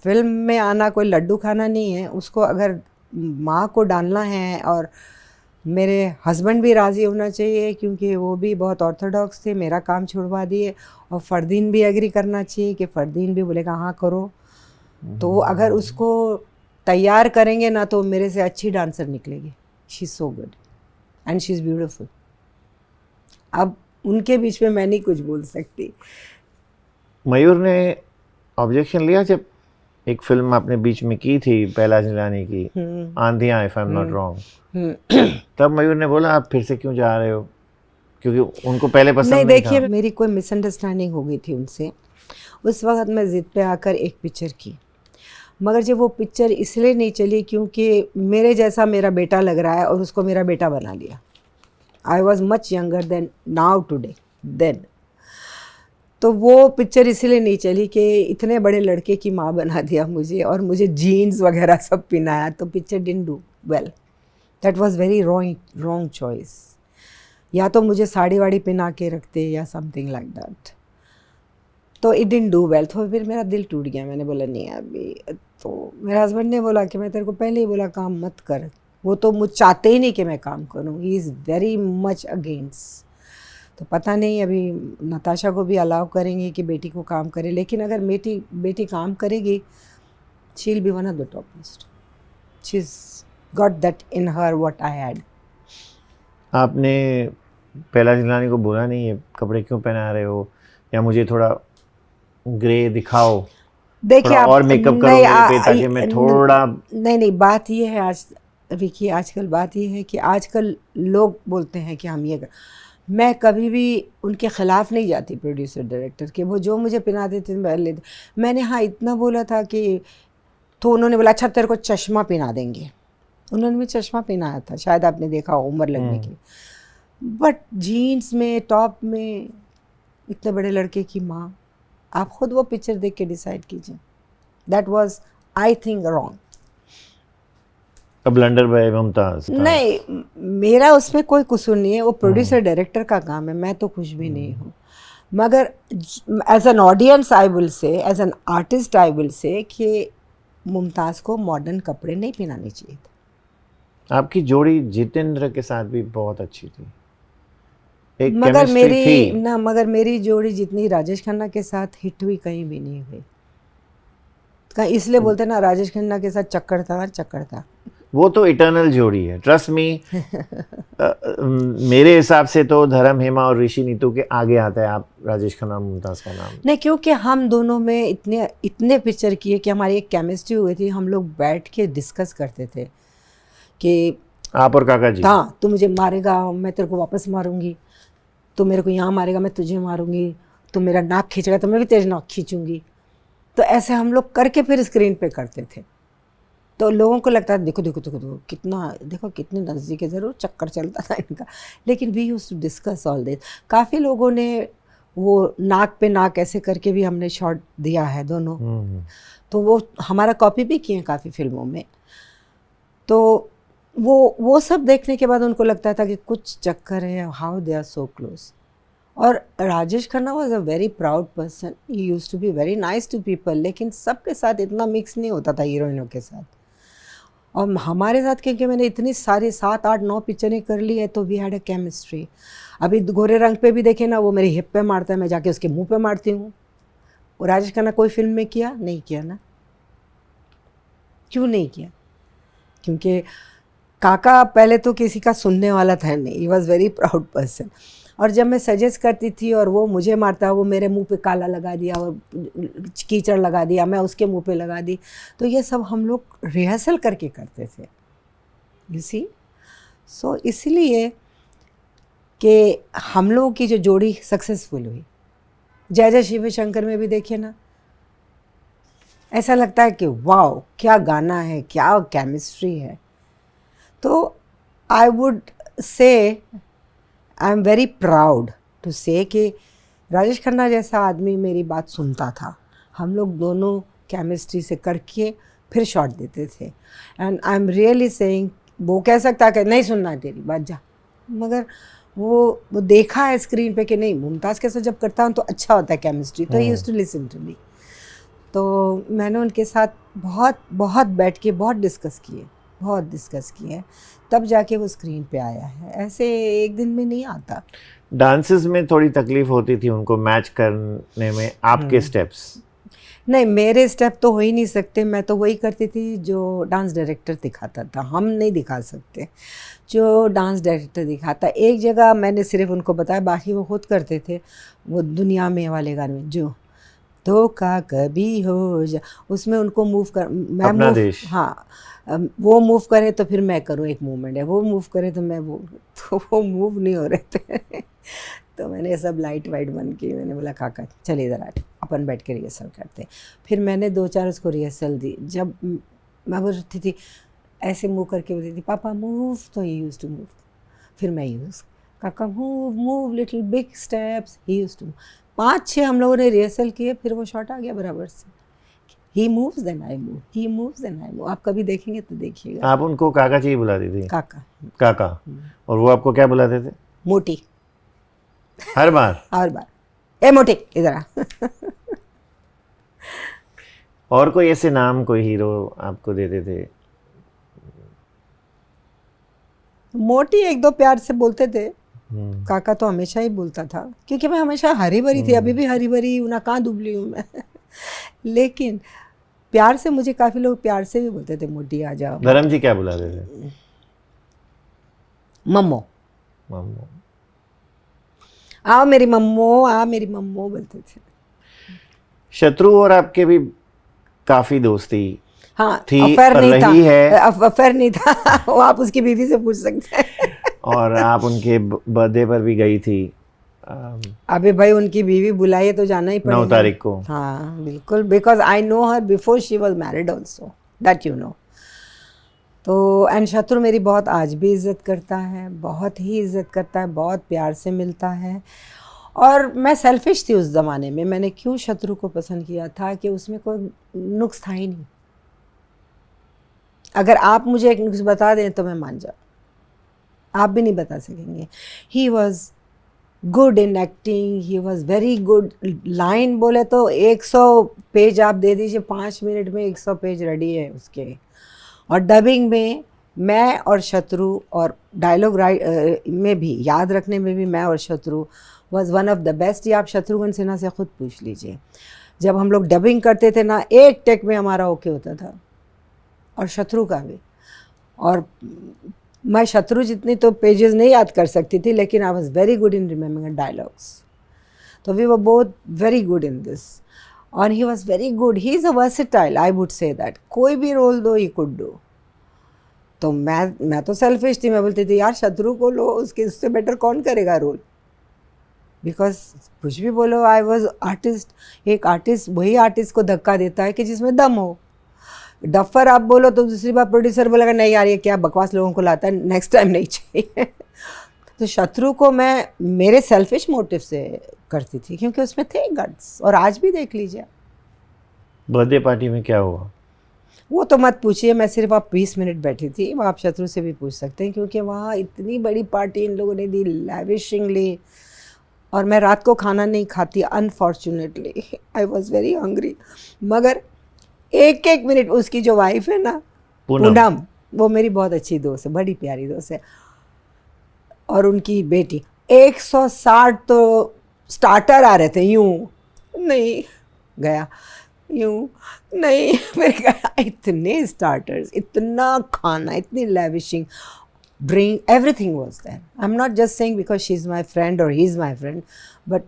फिल्म में आना कोई लड्डू खाना नहीं है, उसको अगर माँ को डालना है, और मेरे हस्बैंड भी राज़ी होना चाहिए क्योंकि वो भी बहुत ऑर्थोडॉक्स थे, मेरा काम छुड़वा दिए। और फरदीन भी एग्री करना चाहिए कि फरदीन भी बोलेगा हाँ करो। तो अगर उसको तैयार करेंगे ना तो मेरे से अच्छी डांसर निकलेगी। She is so good and she is beautiful. अब उनके बीच में मैं नहीं कुछ बोल सकती। मयूर ने ऑब्जेक्शन लिया जब एक फिल्म आपने बीच में की थी पहला जिलानी की, Aandhiyan, if I am not wrong, तब मयूर ने बोला आप फिर से क्यों जा रहे हो, क्योंकि उनको पहले पसंद नहीं था? देखिए, मेरी कोई मिसअंडरस्टैंडिंग हो गई थी उनसे। उस वक्त मैं ज़िद पे आकर एक पिक्चर की, मगर जब वो पिक्चर इसलिए नहीं चली क्योंकि मेरे जैसा मेरा बेटा लग रहा है और उसको मेरा बेटा बना लिया। I was much younger than now today then. तो वो पिक्चर इसीलिए नहीं चली कि इतने बड़े लड़के की माँ बना दिया मुझे और मुझे जीन्स वगैरह सब पहनाया, तो picture didn't do well. That was very wrong choice. या तो मुझे साड़ी वाड़ी पहना के रखते या समथिंग लाइक दैट, तो इट डिडंट डू वेल। तो फिर मेरा दिल टूट गया, मैंने बोला नहीं अभी। तो मेरे हस्बैंड ने बोला कि मैं तेरे को पहले ही बोला काम मत कर। वो तो मुझ चाहते ही नहीं कि मैं काम करूँ, he is very much against. तो पता नहीं अभी नताशा को भी अलाउ करेंगे कि बेटी को काम करे, लेकिन अगर बेटी काम करेगी, she will be one of the top most. She is got that in her what I had. आपने पहला जिलानी को बोला नहीं ये कपड़े क्यों पहना रहे हो, या मुझे थोड़ा ग्रे दिखाओ, देखिए थोड़ा आप और मेकअप करो नहीं, मेरे पे ताकि मैं थोड़ा। नहीं बात ये है आज विकी, आजकल बात ये है कि आजकल लोग बोलते हैं कि हम ये कर। मैं कभी भी उनके ख़िलाफ़ नहीं जाती प्रोड्यूसर डायरेक्टर के, वो जो मुझे पहना देते मैं लेते। मैंने हाँ इतना बोला था कि, तो उन्होंने बोला अच्छा तेरे को चश्मा पहना देंगे। उन्होंने भी चश्मा पहनाया था, शायद आपने देखा हो, उम्र लगने की। बट जीन्स में, टॉप में, इतने बड़े लड़के की माँ, आप खुद वो पिक्चर देख के डिसाइड कीजिए। That was I think wrong. Blunder by Mumtaz था। नहीं, मेरा उसमें कोई कसूर नहीं है, वो प्रोड्यूसर डायरेक्टर का काम है, मैं तो कुछ भी नहीं हूँ। मगर as an audience I will say, as an artist I will say कि मुमताज़ को मॉडर्न कपड़े नहीं पहनाने चाहिए थे। आपकी जोड़ी जितेंद्र के साथ भी बहुत अच्छी थी, एक मगर केमिस्ट्री थी। मगर मेरी जोड़ी जितनी राजेश खन्ना के साथ हिट हुई कहीं भी नहीं हुई। इसलिए बोलते ना राजेश खन्ना के साथ चक्कर था। वो तो इटर्नल जोड़ी है, ट्रस्ट मी। मेरे हिसाब से तो धर्म हेमा और ऋषि नीतू के आगे आता है आप राजेश खन्ना और मुमताज़ का नाम। नहीं, क्योंकि हम दोनों में इतने पिक्चर किए कि हमारी एक केमिस्ट्री हुई थी। हम लोग बैठ के डिस्कस करते थे कि आप और काका जी, हाँ तू मुझे मारेगा, मैं तेरे को वापस मारूंगी, तू मेरे को यहाँ मारेगा, मैं तुझे मारूंगी, तू मेरा नाक खींचेगा तो मैं भी तेरे नाक खींचूंगी। तो ऐसे हम लोग करके फिर स्क्रीन पे करते थे। तो लोगों को लगता है देखो कितने नज़दीक है, ज़रूर चक्कर चलता था इनका, लेकिन we used to discuss all this. काफ़ी लोगों ने वो नाक पे नाक ऐसे करके भी हमने शॉट दिया है दोनों, तो वो हमारा कॉपी भी किए हैं काफ़ी फिल्मों में। तो वो सब देखने के बाद उनको लगता था कि कुछ चक्कर है, how they are so close. और Rajesh Khanna was a very proud person, he use to be very nice to people, लेकिन सबके साथ इतना मिक्स नहीं होता था हीरोइनों के साथ। और हमारे साथ क्योंकि मैंने इतनी सारी 7, 8, 9 पिक्चरें कर ली है, तो वी हैड अ केमिस्ट्री। अभी गोरे रंग पे भी देखे ना, वो मेरी हिप पे मारता है, मैं जाके उसके मुंह पे मारती हूँ। और राजेश खन्ना कोई फिल्म में किया नहीं किया ना, क्यों नहीं किया? क्योंकि काका पहले तो किसी का सुनने वाला था नहीं, ही वॉज वेरी प्राउड पर्सन। और जब मैं सजेस्ट करती थी और वो मुझे मारता, वो मेरे मुंह पे काला लगा दिया और कीचड़ लगा दिया, मैं उसके मुंह पे लगा दी, तो ये सब हम लोग रिहर्सल करके करते थे, यू सी। सो इसीलिए कि हम लोगों की जो जोड़ी सक्सेसफुल हुई। जय जय शिव शंकर में भी देखिए ना, ऐसा लगता है कि वाओ क्या गाना है, क्या केमिस्ट्री है। तो I would say I am very proud to say कि राजेश खन्ना जैसा आदमी मेरी बात सुनता था। हम लोग दोनों केमिस्ट्री से करके फिर शॉट देते थे। And I am really saying, वो कह सकता है कि नहीं सुनना है तेरी बात, जा, मगर वो देखा है स्क्रीन पे कि नहीं, मुमताज़ के साथ जब करता हूँ तो अच्छा होता है केमिस्ट्री, तो he used to listen to me. तो मैंने उनके साथ बहुत बैठ के बहुत डिस्कस किए, तब जाके वो स्क्रीन पे आया है, ऐसे एक दिन में नहीं आता। डांसेस में थोड़ी तकलीफ होती थी उनको मैच करने में आपके स्टेप्स? नहीं, मेरे स्टेप तो हो ही नहीं सकते, मैं तो वही करती थी जो डांस डायरेक्टर दिखाता था, हम नहीं दिखा सकते, जो डांस डायरेक्टर दिखाता। एक जगह मैंने सिर्फ उनको बताया, बाकी वो खुद करते थे। वो दुनिया में वाले गाने में जो धोखा कभी हो जा, उसमें उनको मूव कर, मैं अपना मूव, देश। हाँ वो मूव करे तो फिर मैं करूँ, एक मूवमेंट है, वो मूव करे तो मैं वो, तो वो मूव नहीं हो रहे थे। तो मैंने सब लाइट वाइट बंद की, मैंने बोला काका चल इधर आ, अपन बैठ के रिहर्सल करते। फिर मैंने 2-4 उसको रिहर्सल दी। जब मैं बोलती थी ऐसे मूव करके बोलती थी पापा मूव, तो ही यूज़ टू मूव, फिर मैं use Kaka move move little big steps, he used to. 5-6 हम लोगों ने रिहर्सल किए, फिर वो शॉट आ गया बराबर से। He moves then I move, he moves then I move. आप कभी देखेंगे तो देखिएगा। आप उनको काका जी बुलाती थी? काका। काका। और वो आपको क्या बुलाते थे? मोटी। हर बार? हर बार, ए मोटी इधर आ। और कोई ऐसे नाम, कोई हीरो आपको देते थे? मोटी एक दो प्यार से बोलते थे, काका तो हमेशा ही बोलता था, क्योंकि मैं हमेशा हरी भरी थी, अभी भी हरी भरी हूँ ना, कहाँ दुबली हूँ मैं। लेकिन प्यार से मुझे काफ़ी लोग प्यार से भी बोलते थे, मोटी आ जाओ। धर्म जी क्या बुलाते थे? मम्मो। मम्मो। आओ मेरी मम्मो, आ मेरी मम्मो बोलते थे। शत्रु और आपके भी काफ़ी दोस्ती हाँ, थी अफेयर और नहीं रही था, है। अफेयर नहीं था। वो आप उसकी बीवी से पूछ सकते हैं। और आप उनके बर्थडे पर भी गई थी। अबे भाई, उनकी बीवी बुलाइए तो जाना ही पड़ेगा। 9 तारीख को। हाँ बिल्कुल, because I know her before she was married also, that you know. तो एंड शत्रु मेरी बहुत आज भी इज़्ज़त करता है, बहुत ही इज़्ज़त करता है, बहुत प्यार से मिलता है। और मैं सेल्फिश थी उस ज़माने में, मैंने क्यों शत्रु को पसंद किया था कि उसमें कोई नुक्स था ही नहीं। अगर आप मुझे एक नुक्स बता दें तो मैं मान जाऊँ, आप भी नहीं बता सकेंगे। ही was good in acting, he was very good. Line बोले तो 100 पेज आप दे दीजिए, 5 मिनट में 100 पेज रेडी है उसके। और डबिंग में मैं और शत्रु, और डायलॉग में भी याद रखने में भी मैं और शत्रु was one of the best. ये आप शत्रुघ्न सिन्हा से खुद पूछ लीजिए। जब हम लोग डबिंग करते थे ना, एक टेक में हमारा ओके होता था, और शत्रु का भी। और मैं शत्रु जितनी तो पेजेस नहीं याद कर सकती थी, लेकिन I was very good in remembering dialogues. तो we were both very good in this, और he was very good. He is a versatile, I would say that. कोई भी रोल दो ही कुड डू। तो मैं तो सेल्फिश थी, मैं बोलती थी यार शत्रु को लो, उससे बेटर कौन करेगा रोल। बिकॉज कुछ भी बोलो, आई वॉज आर्टिस्ट। एक आर्टिस्ट वही आर्टिस्ट को धक्का देता है कि जिसमें दम हो। डफर आप बोलो तो दूसरी बार प्रोड्यूसर बोलेगा नहीं यार ये क्या बकवास लोगों को लाता है, नेक्स्ट टाइम नहीं चाहिए। तो शत्रु को मैं मेरे सेल्फिश मोटिव से करती थी, क्योंकि उसमें थे गट्स। और आज भी देख लीजिए। बर्थडे पार्टी में क्या हुआ? वो तो मत पूछिए, मैं सिर्फ आप 20 मिनट बैठी थी। वो आप शत्रु से भी पूछ सकते हैं, क्योंकि वहाँ इतनी बड़ी पार्टी इन लोगों ने दी लैविशिंगली। और मैं रात को खाना नहीं खाती, unfortunately I was very hungry. मगर एक एक मिनट, उसकी जो वाइफ है ना पूनम, वो मेरी बहुत अच्छी दोस्त है, बड़ी प्यारी दोस्त है। और उनकी बेटी, 160 तो स्टार्टर आ रहे थे, यूं नहीं गया, यूं नहीं फिर गया। इतने स्टार्टर्स, इतना खाना, इतनी लैविशिंग, bring everything was there. I'm not just saying because she's my friend or he's my friend, but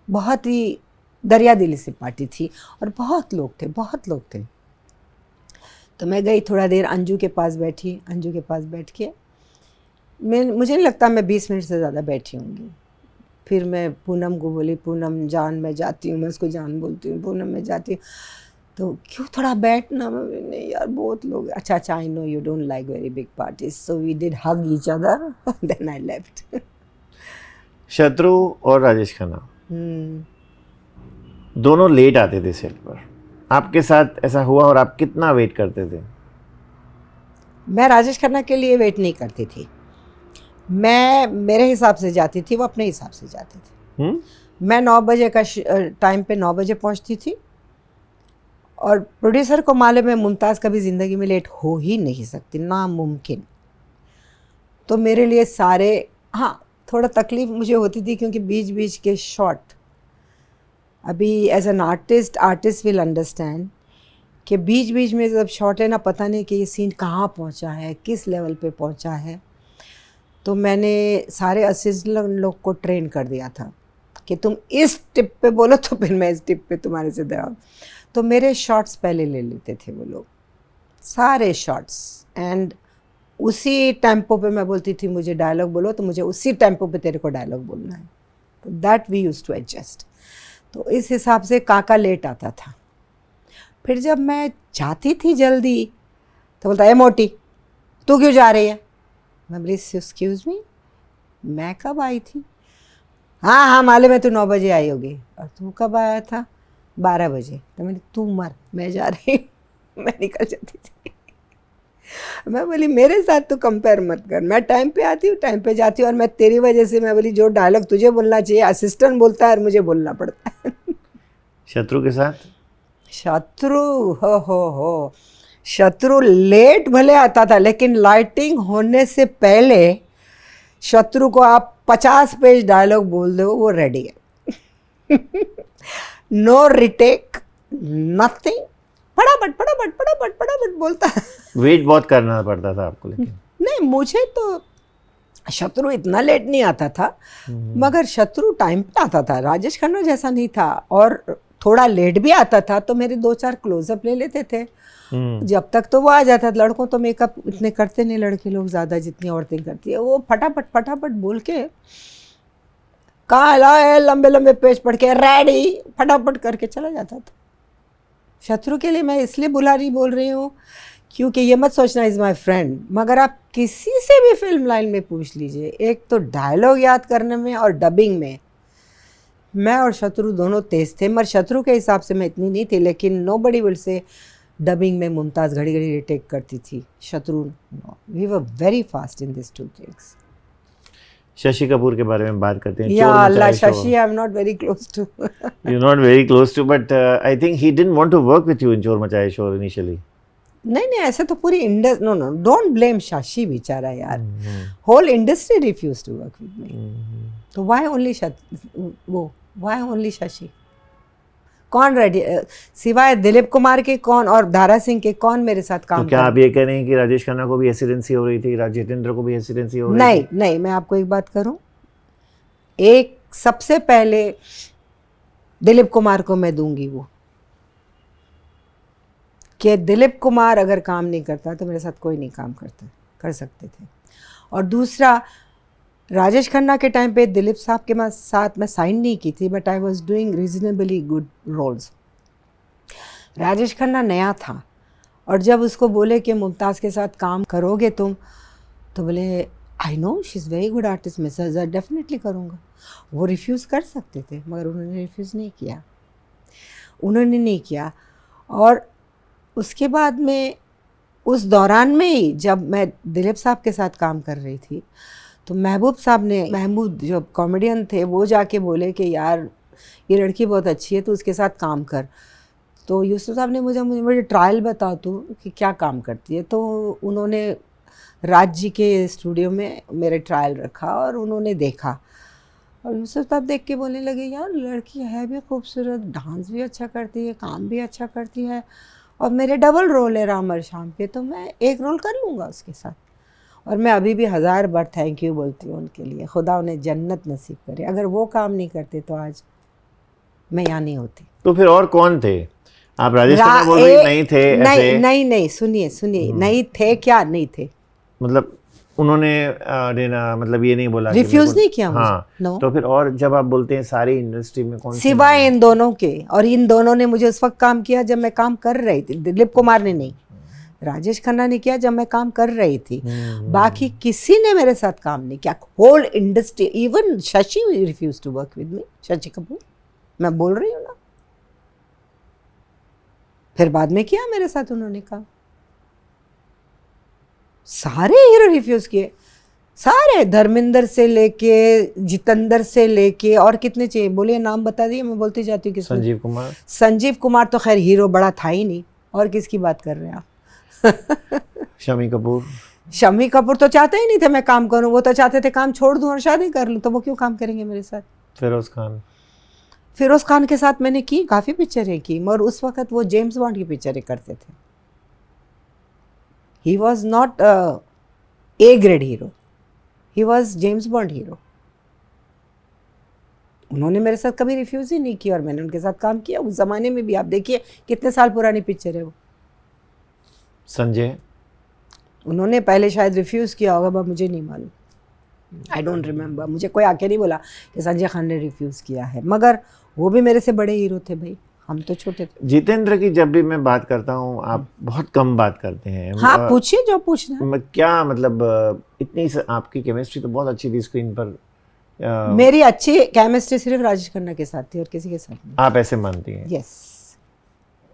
बहुत ही दरिया दिली सी पार्टी थी, और बहुत लोग थे, बहुत लोग थे। तो मैं गई, थोड़ा देर अंजू के पास बैठी। अंजू के पास बैठ के मुझे नहीं लगता मैं 20 मिनट से ज़्यादा बैठी होंगी। फिर मैं पूनम को बोली, पूनम जान मैं जाती हूँ, मैं उसको जान बोलती हूँ, पूनम मैं जाती हूँ। तो क्यों थोड़ा बैठना। नहीं यार बहुत लोग। अच्छा अच्छा, I know you don't like very big parties, so we did hug each other, then I left. Shatru और राजेश खन्ना दोनों लेट आते थे सेट पर, आपके साथ ऐसा हुआ? और आप कितना वेट करते थे? मैं राजेश खन्ना के लिए वेट नहीं करती थी, मैं मेरे हिसाब से जाती थी, वो अपने हिसाब से जाते थे। मैं 9 बजे का टाइम पे 9 बजे पहुंचती थी, और प्रोड्यूसर को मालूम है मुमताज़ कभी ज़िंदगी में लेट हो ही नहीं सकती, नामुमकिन। तो मेरे लिए सारे, हाँ थोड़ा तकलीफ़ मुझे होती थी, क्योंकि बीच बीच के शॉट, अभी as an artist will understand कि बीच बीच में जब शॉट है ना, पता नहीं कि ये सीन कहाँ पहुँचा है, किस लेवल पे पहुँचा है। तो मैंने सारे असिस्टेंट लोग को ट्रेन कर दिया था कि तुम इस टिप पे बोलो तो फिर मैं इस टिप पे तुम्हारे से दे। तो मेरे शॉट्स पहले ले लेते थे वो लोग, सारे शॉट्स। एंड उसी टेम्पो पे मैं बोलती थी मुझे डायलॉग बोलो, तो मुझे उसी टेम्पो पे तेरे को डायलॉग बोलना है। तो that we used to adjust. तो इस हिसाब से काका लेट आता था। फिर जब मैं जाती थी जल्दी तो बोलता है मोटी तू क्यों जा रही है। मैं बोली एक्सक्यूज़ मी, मैं कब आई थी? हाँ हाँ मालूम है, तू 9 बजे आई होगी। और तू कब आया था? 12 बजे। तो मैंने, तू मर, मैं जा रही हूँ। मैं निकल जाती थी। मैं बोली मेरे साथ तो कंपेयर मत कर, मैं टाइम पे आती हूँ, टाइम पे जाती हूँ, और मैं तेरी वजह से, मैं बोली जो डायलॉग तुझे बोलना चाहिए असिस्टेंट बोलता है और मुझे बोलना पड़ता है। शत्रु के साथ? शत्रु, हो शत्रु लेट भले आता था, लेकिन लाइटिंग होने से पहले शत्रु को आप 50 पेज डायलॉग बोल दो, वो रेडी है। नो रिटेक, नथिंग, फटाफट फटाफट फटाफट फटाफट बोलता है। वेट बहुत करना पड़ता था आपको लेकिन? नहीं, मुझे तो शत्रु इतना लेट नहीं आता था, मगर शत्रु टाइम पे आता था। राजेश खन्ना जैसा नहीं था, और थोड़ा लेट भी आता था तो मेरे 2-4 क्लोजअप ले लेते थे। जब तक तो वो आ जाता था। लड़कों तो मेकअप इतने करते नहीं, लड़के लोग ज़्यादा जितनी औरतें करती है। वो फटाफट फटाफट बोल के, कहाँ लाए, लंबे लंबे पेज पढ़ के रेडी, फटाफट करके चला जाता था। शत्रु के लिए मैं इसलिए बुला रही बोल रही हूँ क्योंकि ये मत सोचना इज़ माई फ्रेंड, मगर आप किसी से भी फिल्म लाइन में पूछ लीजिए, एक तो डायलॉग याद करने में और डबिंग में मैं और शत्रु दोनों तेज थे। मगर शत्रु के हिसाब से मैं इतनी नहीं थी, लेकिन नोबडी विल से डबिंग में मुमताज़ घड़ी घड़ी रिटेक करती थी। Shatru, we were very fast in this 2 things. Shashi Kapoor के बारे में बात करते हैं। या Allah, Shashi I am not very close to. You not very close to, but I think he didn't want to work with you in Chor Machaye Shor initially. नहीं, ऐसे तो पूरी industry, no don't blame Shashi बेचारा यार, whole industry refuse to work with me. तो why only Shashi? कौन ready, सिवाय दिलीप कुमार के कौन, और दारा सिंह के कौन मेरे साथ काम? तो क्या आप ये कह रहे हैं कि राजेश खन्ना को भी हेसिडेंसी हो रही थी, जितेंद्र को भी हेसिडेंसी हो रही थी? नहीं, मैं आपको एक बात करूं, एक सबसे पहले दिलीप कुमार को मैं दूंगी वो, कि दिलीप कुमार अगर काम नहीं करता तो मेरे साथ कोई नहीं काम कर सकते थे। और दूसरा, राजेश खन्ना के टाइम पे दिलीप साहब के साथ मैं साइन नहीं की थी, but I was doing reasonably good roles. Rajesh Khanna नया था, और जब उसको बोले कि मुमताज़ के साथ काम करोगे तुम, तो बोले I know she is very good artist, मैं सर डेफिनेटली करूँगा। वो रिफ्यूज़ कर सकते थे, मगर उन्होंने रिफ्यूज़ नहीं किया। और उसके बाद में, उस दौरान में ही जब मैं दिलीप साहब के साथ काम कर रही थी, तो महमूद जो कॉमेडियन थे, वो जाके बोले कि यार ये लड़की बहुत अच्छी है, तो उसके साथ काम कर। तो यूसुफ साहब ने मुझे ट्रायल बता तू कि क्या काम करती है। तो उन्होंने राज जी के स्टूडियो में मेरे ट्रायल रखा, और उन्होंने देखा, और यूसुफ साहब देख के बोलने लगे यार लड़की है भी खूबसूरत, डांस भी अच्छा करती है, काम भी अच्छा करती है, और मेरे डबल रोल है राम और शाम पे, तो मैं एक रोल कर लूँगा उसके साथ। और मैं अभी भी 1000 बार थैंक यू बोलती हूँ उनके लिए। खुदा उन्हें जन्नत नसीब करे। अगर वो काम नहीं करते तो आज मैं यहाँ नहीं होती। तो फिर और कौन थे? आप राजेश खन्ना बोल रही नहीं थे ऐसे? नहीं, सुनिए, नहीं थे क्या? नहीं थे, मतलब उन्होंने मतलब ये नहीं बोला, रिफ्यूज नहीं किया मुझे। हाँ, no. तो फिर और जब आप बोलते हैं सारी इंडस्ट्री में कौन, सिवाय इन दोनों के, और इन दोनों ने मुझे उस वक्त काम किया जब मैं काम कर रही थी। दिलीप कुमार ने नहीं, राजेश खन्ना ने किया जब मैं काम कर रही थी। बाकी किसी ने मेरे साथ काम नहीं किया, whole industry. Even Shashi refuse to work with me, Shashi Kapoor, मैं बोल रही हूँ ना। फिर बाद में किया मेरे साथ उन्होंने काम, सारे हीरो रिफ्यूज किए, सारे, धर्मेंद्र से लेके, जितेंद्र से लेके, और कितने चाहिए बोलिए, नाम बता दिए, मैं बोलती जाती हूँ। संजीव कुमार तो खैर हीरो बड़ा था ही नहीं, और किसकी बात कर रहे हैं आप? शम्मी कपूर तो चाहते ही नहीं थे मैं काम करूं, वो तो चाहते थे काम छोड़ दूं और शादी कर लूं, तो वो क्यों काम करेंगे मेरे साथ? फिरोज खान के साथ मैंने की, काफ़ी पिक्चरें की, मगर उस वक्त वो जेम्स बॉन्ड की पिक्चरें करते थे। He was not A grade hero, he was James bond hero. उन्होंने मेरे साथ कभी रिफ्यूज़ ही नहीं किया, और मैंने उनके साथ काम किया उस ज़माने में भी। आप देखिए कितने साल पुरानी पिक्चर है वो। संजय, उन्होंने पहले शायद रिफ्यूज़ किया होगा, पर मुझे नहीं मालूम, आई डोंट रिमेंबर। मुझे कोई आके नहीं बोला कि संजय खान ने रिफ्यूज़ किया है, मगर वो भी मेरे से बड़े हीरो थे भाई। हम तो छोटे थे। जितेंद्र की जब भी मैं बात करता हूँ आप बहुत कम बात करते हैं। हाँ पूछिए जो पूछना है। क्या मतलब आपकी केमिस्ट्री तो बहुत अच्छी थी स्क्रीन पर। मेरी अच्छी केमिस्ट्री सिर्फ राजेश खन्ना के साथ थी और किसी के साथ नहीं। आप ऐसे मानती हैं? Yes.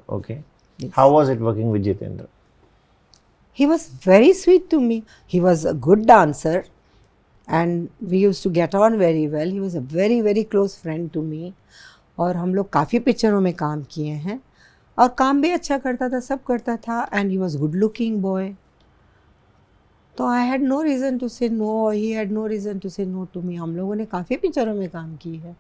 Okay, how was it working with Jitendra? He was very sweet to me. He was a good dancer and we used to get on very well. He was a very very close friend to me. और हम लोग काफ़ी पिक्चरों में काम किए हैं और काम भी अच्छा करता था, सब करता था। And he was good looking boy, तो I had no reason to say no, he had no reason to say no to me. हम लोगों ने काफ़ी पिक्चरों में काम की है।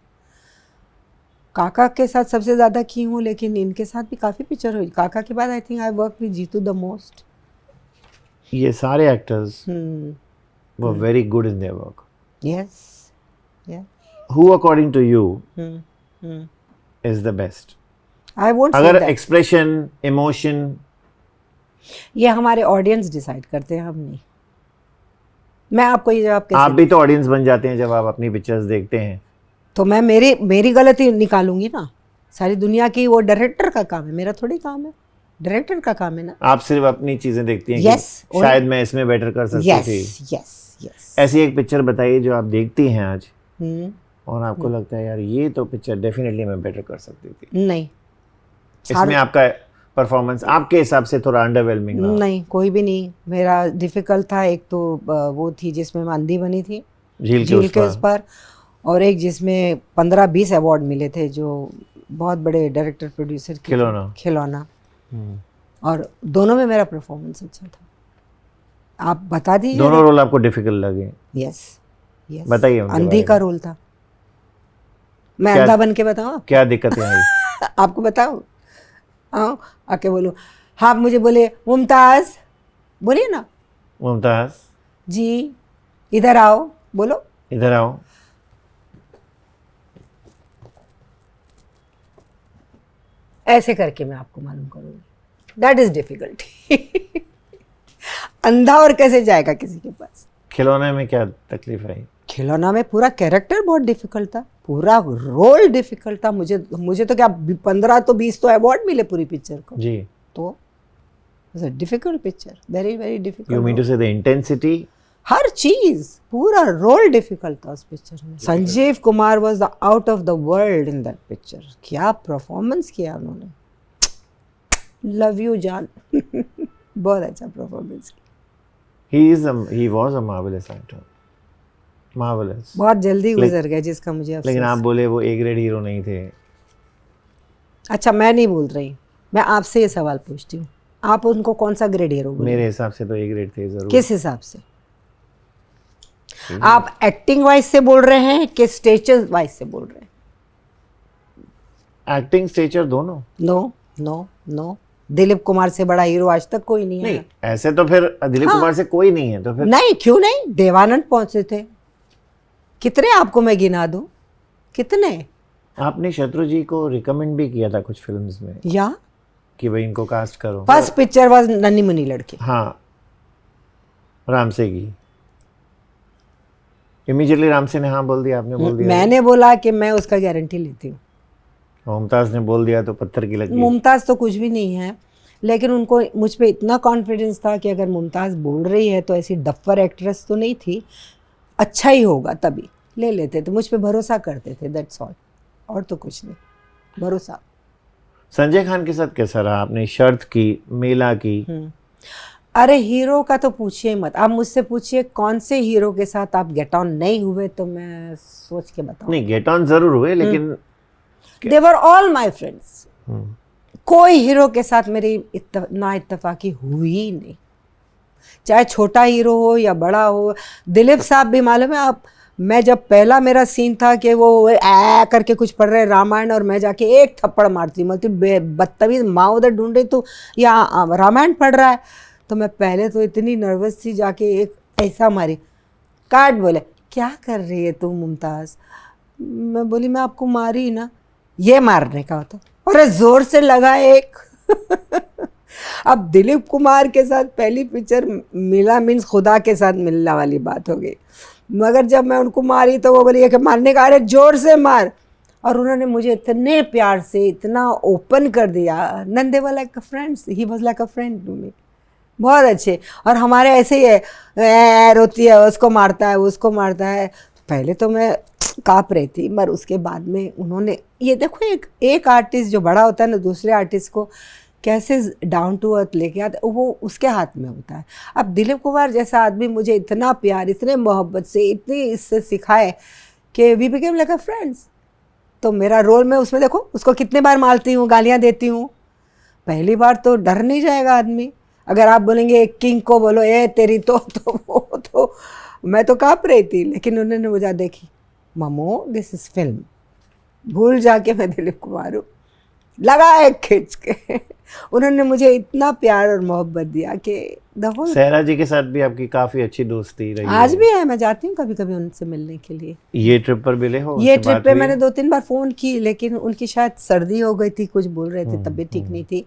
काका के साथ सबसे ज़्यादा की हूँ, लेकिन इनके साथ भी काफ़ी पिक्चर हुई। काका के बाद I think I work with Jeetu the most. ये सारे actors were very good in their work. Yes, yeah. Who according to you is the best? I won't say अगर दैट। एक्सप्रेशन, इमोशन, ये हमारे ऑडियंस डिसाइड करते हैं, हम नहीं। मैं आपको ये जवाब कैसे आप भी तो ऑडियंस बन जाते हैं जब आप अपनी पिक्चर्स देखते हैं। तो मैं मेरी गलती निकालूंगी ना। सारी दुनिया की वो डायरेक्टर का काम है, मेरा थोड़ी काम है। डायरेक्टर का काम है ना। आप सिर्फ अपनी चीजें देखती हैं Yes, कि शायद मैं इसमें बेटर कर सकती थी। यस। ऐसी एक पिक्चर बताइए जो आप देखती हैं आज और आपको लगता है यार ये तो पिक्चर डेफिनेटली मैं बेटर कर सकती थी। नहीं, इसमें आपका परफॉर्मेंस आपके हिसाब से थोड़ा अंडरवेलमिंग रहा? नहीं, कोई भी नहीं। मेरा डिफिकल्ट था। एक तो वो थी जिसमें मैं अंधी बनी थी, झील के उस पर, और एक जिसमें 15-20 अवार्ड मिले थे, जो बहुत बड़े डायरेक्टर प्रोड्यूसर के। खिलौना। और दोनों में मेरा परफॉर्मेंस अच्छा था। आप बता दीजिए। दोनों रोल आपको डिफिकल्ट लगे? यस। बताइए। अंधी का रोल था। मैं अंधा बन के बताऊँ क्या दिक्कतें आई? आपको बताऊँ? आओ आके बोलो। हाँ, मुझे बोले मुमताज, बोलिए ना। मुमताज जी इधर आओ, बोलो। इधर आओ। ऐसे करके मैं आपको मालूम करूँगी। That is difficult. अंधा और कैसे जाएगा किसी के पास? खिलौने में क्या तकलीफ रही? खिलौना में पूरा कैरेक्टर बहुत डिफिकल्ट था, पूरा रोल डिफिकल्ट था। मुझे तो क्या 15 तो 20 तो अवार्ड मिले पूरी पिक्चर को जी। तो difficult picture, very very difficult. You mean to say the intensity, हर चीज, पूरा रोल डिफिकल्ट था उस पिक्चर में। Sanjeev Kumar was the out of the world in that picture. क्या परफॉर्मेंस किया उन्होंने। लव यू जान। बहुत अच्छा परफॉर्मेंस किया। he was a marvelous actor, marvelous। बहुत जल्दी गुजर गया जिसका मुझे अफसोस। लेकिन आप बोले वो ए ग्रेड हीरो नहीं थे। अच्छा, मैं नहीं बोल रही, मैं आपसे ये सवाल पूछती हूँ, आप उनको कौन सा ग्रेड हीरो बोले? मेरे हिसाब से तो ए ग्रेड थे जरूर। किस हिसाब से? आप एक्टिंग वाइज से बोल रहे हैं कि स्टेचर वाइज से बोल रहे हैं? एक्टिंग, स्टेचर दोनों। No no no, Dilip Kumar से बड़ा हीरो आज तक कोई नहीं है। नहीं, ऐसे तो फिर दिलीप कुमार से कोई नहीं है तो फिर नहीं, क्यों नहीं? देवानंद पहुंचे थे। कितने आपको मैं गिना दूं? कितने? आपने शत्रु जी को रिकमेंड भी किया था कुछ फिल्म्स में, या कि भाई इनको कास्ट करो। फर्स्ट पिक्चर वाज नन्ही मुन्नी लड़की। हाँ, रामसे की। इमीडिएटली रामसे ने हाँ बोल दिया, आपने बोल दिया? मैंने बोला कि मैं उसका गारंटी लेती हूँ। मुमताज ने बोल दिया तो पत्थर की लकीर। मुमताज तो कुछ भी नहीं है, लेकिन उनको मुझ पे इतना कॉन्फिडेंस था कि अगर मुमताज बोल रही है तो ऐसी डफ्फर एक्ट्रेस तो नहीं थी, अच्छा ही होगा, तभी ले लेते थे। मुझ पे भरोसा करते थे, दैट्स ऑल, और तो कुछ नहीं, भरोसा। संजय खान के साथ कैसा रहा? आपने शर्त की, मेला की। अरे हीरो का तो पूछिए मत। आप मुझसे पूछिए कौन से हीरो के साथ आप गेट ऑन नहीं हुए, तो मैं सोच के बताऊं। नहीं, गेट ऑन जरूर हुए, लेकिन दे वर ऑल माई फ्रेंड्स। कोई हीरो के साथ मेरी ना इत्तेफाकी हुई ही नहीं, चाहे छोटा हीरो हो या बड़ा हो। दिलीप साहब भी मालूम है आप, मैं जब पहला मेरा सीन था कि वो ऐ करके कुछ पढ़ रहे रामायण, और मैं जाके एक थप्पड़ मारती, मतलब बदतमीज माँ उधर ढूंढ रही तो या रामायण पढ़ रहा है, तो मैं पहले तो इतनी नर्वस थी, जाके एक ऐसा मारी, काट। बोले क्या कर रही है तू मुमताज़? मैं बोली मैं आपको मारी ना। ये मारने का होता, और जोर से लगा एक। अब दिलीप कुमार के साथ पहली पिक्चर मिला, मीन्स खुदा के साथ मिलने वाली बात हो गई। मगर जब मैं उनको मारी तो वो बोली कि मारने का, अरे जोर से मार। और उन्होंने मुझे इतने प्यार से इतना ओपन कर दिया। None they were like a friends, he was like a friend to me. बहुत अच्छे। और हमारे ऐसे ही है, रोती है, उसको मारता है, उसको मारता है। पहले तो मैं काँप रही थी, मगर उसके बाद में उन्होंने ये देखो, एक आर्टिस्ट जो बड़ा होता है ना, दूसरे आर्टिस्ट को कैसे डाउन टू अर्थ लेके आता है, वो उसके हाथ में होता है। अब दिलीप कुमार जैसा आदमी मुझे इतना प्यार, इतने मोहब्बत से, इतनी इससे सिखाए कि we became like a friends. तो मेरा रोल मैं उसमें देखो, उसको कितने बार मारती हूँ, गालियाँ देती हूँ। पहली बार तो डर नहीं जाएगा आदमी। अगर आप बोलेंगे किंग को बोलो ए तेरी तो वो तो मैं तो काँप रही थी। लेकिन उन्होंने मुझे देखी, ममो दिस इज फिल्म, भूल जाके मैं दिलीप कुमार हूँ, लगा एक खींच के। उन्होंने मुझे इतना प्यार और मोहब्बत दिया कि द होल। सहरा जी के साथ भी आपकी काफ़ी अच्छी दोस्ती रही आज है। भी है, मैं जाती हूँ कभी कभी उनसे मिलने के लिए। ये ट्रिप पर मिले हो? ये उनसे ट्रिप बात पे हुई? मैंने 2-3 बार फ़ोन की, लेकिन उनकी शायद सर्दी हो गई थी, कुछ बोल रहे थे, तबीयत ठीक नहीं थी,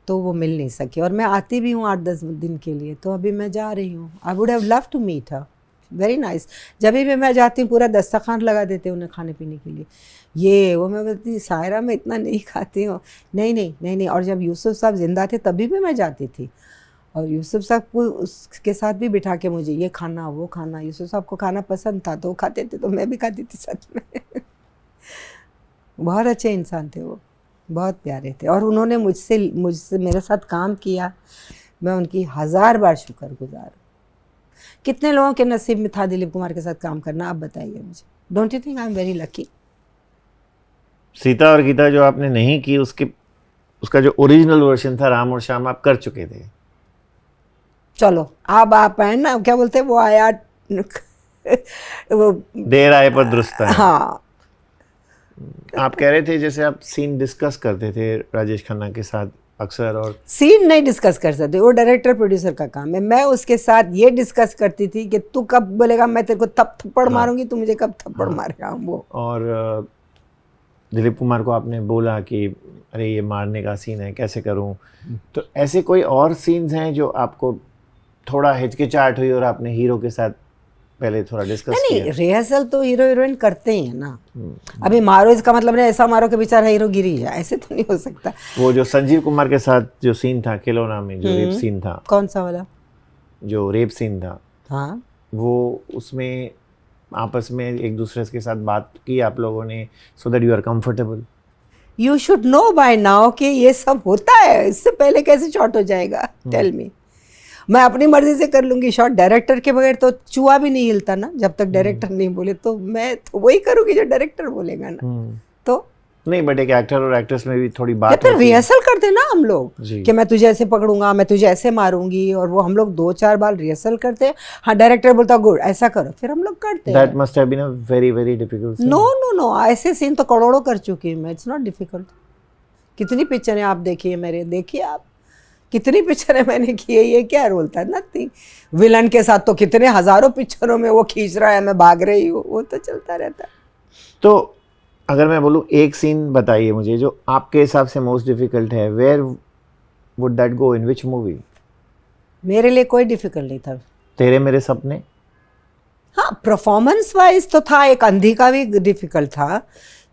तो वो मिल नहीं सकी। और मैं आती भी हूँ 8-10 दिन के लिए, तो अभी मैं जा रही हूँ। I would have love to meet her, very nice. जब भी मैं जाती हूँ पूरा दस्तरखान लगा देते हैं उन्हें खाने पीने के लिए। ये वो मैं बोलती, सायरा मैं इतना नहीं खाती हूँ। नहीं नहीं नहीं नहीं। और जब यूसुफ साहब जिंदा थे तभी भी मैं जाती थी, और यूसुफ साहब को उसके साथ भी बिठा के मुझे ये खाना वो खाना, यूसुफ साहब को खाना पसंद था तो वो खाते थे, तो मैं भी खाती थी सच में। बहुत अच्छे इंसान थे वो, बहुत प्यारे थे। और उन्होंने मुझसे मेरे साथ काम किया, मैं उनकी 1000 बार शुक्रगुजार हूँ। कितने लोगों के नसीब में था दिलीप कुमार के साथ काम करना, आप बताइए मुझे। Don't you think I am very lucky? Sita और गीता जो आपने नहीं की, उसका जो ओरिजिनल वर्जन था राम और श्याम, आप कर चुके थे। चलो अब आप हैं ना, क्या बोलते हैं वो आया वो देर आए पर दुरुस्त आए। हाँ। आप कह रहे थे जैसे आप सीन डिस्कस करते थे राजेश खन्ना के साथ अक्सर, और सीन नहीं डिस्कस कर सकते, वो डायरेक्टर प्रोड्यूसर का काम है। मैं उसके साथ ये डिस्कस करती थी कि तू कब बोलेगा मैं तेरे को तब थप्पड़ मारूंगी, तू मुझे कब थप्पड़ मारेगा। वो और दिलीप कुमार को आपने बोला कि अरे ये मारने का सीन है, कैसे करूं? तो ऐसे कोई और सीन्स हैं जो आपको थोड़ा हिचकिचाहट हुई और आपने हीरो के साथ पहले थोड़ा डिस्कस किया? नहीं, रिहर्सल तो हीरो हीरोइन करते ही हैं ना। अभी मारो इसका मतलब नहीं ऐसा मारो कि बेचारा हीरो गिर ही जाए, ऐसे तो नहीं हो सकता। वो जो संजीव कुमार के साथ जो सीन था खिलौना में, जो रेप सीन था, कौन सा वाला? जो रेप सीन था, हाँ, वो उसमें आपस में एक दूसरे के साथ बात की आप लोगों ने, so that you are comfortable? You should know by now कि ये सब होता है। इससे पहले कैसे शॉट हो जाएगा? Tell me. मैं अपनी मर्जी से कर लूंगी शॉट, डायरेक्टर के बगैर तो चूहा भी नहीं हिलता ना, जब तक डायरेक्टर नहीं बोले। तो मैं तो वही करूंगी जो डायरेक्टर बोलेगा ना। तो नहीं, बट एक एक्टर और एक्ट्रेस में भी थोड़ी बात तो रिहर्सल करते ना हम लोग जी। कि मैं तुझे ऐसे पकड़ूंगा, मैं तुझे ऐसे मारूंगी, और वो हम लोग 2-4 बार रिहर्सल करते हैं। हाँ, डायरेक्टर बोलता गुड ऐसा करो, फिर हम लोग करते हैं। That must have been a very very difficult. No no no, ऐसे सीन तो करोड़ों कर चुकी हूँ मैं, इट्स नॉट डिफिकल्ट। कितनी पिक्चरें आप देखिए मेरे, देखिए आप कितनी पिक्चरें मैंने की है, ये क्या रोल था? नथिंग। विलन के साथ तो कितने हजारों पिक्चरों में वो खींच रहा है, मैं भाग रही हूँ, वो तो चलता रहता है। तो अगर मैं बोलूँ एक सीन बताइए मुझे जो आपके हिसाब से मोस्ट डिफिकल्ट है, where would that go, in which movie? मेरे लिए कोई डिफिकल्ट नहीं था। तेरे मेरे सपने? हाँ, परफॉर्मेंस वाइज तो था। एक अंधी का भी डिफिकल्ट था,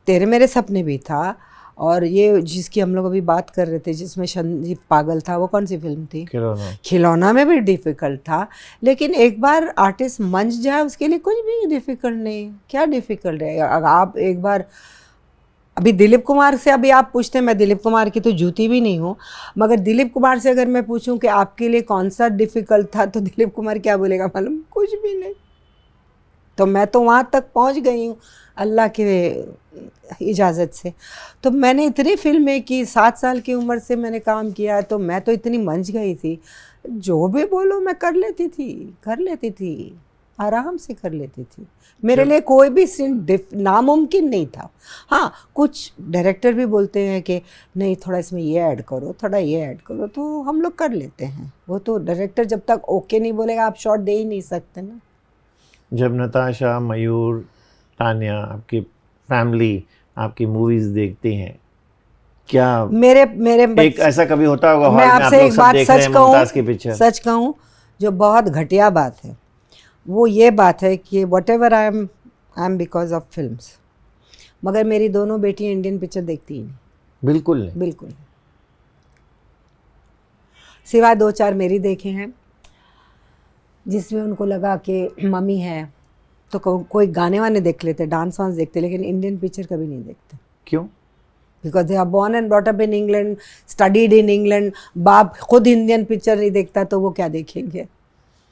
तेरे मेरे सपने भी था, और ये जिसकी हम लोग अभी बात कर रहे थे जिसमें संजीव पागल था, वो कौन सी फिल्म थी? खिलौना। खिलौना में भी डिफिकल्ट था। लेकिन एक बार आर्टिस्ट मंच जाए उसके लिए कुछ भी डिफिकल्ट नहीं। क्या डिफिकल्ट है? अगर आप एक बार, अभी दिलीप कुमार से अभी आप पूछते हैं, मैं दिलीप कुमार की तो जूती भी नहीं हूँ, मगर दिलीप कुमार से अगर मैं पूछूं कि आपके लिए कौन सा डिफिकल्ट था, तो दिलीप कुमार क्या बोलेगा मालूम? कुछ भी नहीं। तो मैं तो वहाँ तक पहुँच गई हूँ अल्लाह के इजाज़त से। तो मैंने इतनी फिल्में की, 7 साल की उम्र से मैंने काम किया, तो मैं तो इतनी मंझ गई थी, जो भी बोलो मैं कर लेती थी, आराम से कर लेती थी। मेरे लिए कोई भी सीन नामुमकिन नहीं था। हाँ, कुछ डायरेक्टर भी बोलते हैं कि नहीं थोड़ा इसमें ये ऐड करो, थोड़ा ये ऐड करो, तो हम लोग कर लेते हैं। वो तो डायरेक्टर जब तक ओके नहीं बोलेगा आप शॉट दे ही नहीं सकते ना। जब नताशा, मयूर, तान्या, आपकी फैमिली आपकी मूवीज देखती हैं, क्या मेरे एक ऐसा कभी होता होगा मैं हॉल में आप आपसे लोग एक सब बात देख रहे सच हैं मुमताज़ की कहूँ, पिक्चर? सच कहूँ जो बहुत घटिया बात है वो ये बात है कि what ever I am because of films. मगर मेरी दोनों बेटियां इंडियन पिक्चर देखती ही नहीं, बिल्कुल नहीं। बिल्कुल नहीं। सिवाय 2-4 मेरी देखे हैं जिसमें उनको लगा कि मम्मी है तो कोई गाने वाने देख लेते, डांस वांस देखते, लेकिन इंडियन पिक्चर कभी नहीं देखते। क्यों? Because they are born and brought up in England, studied in England. बाप खुद इंडियन पिक्चर नहीं देखता तो वो क्या देखेंगे।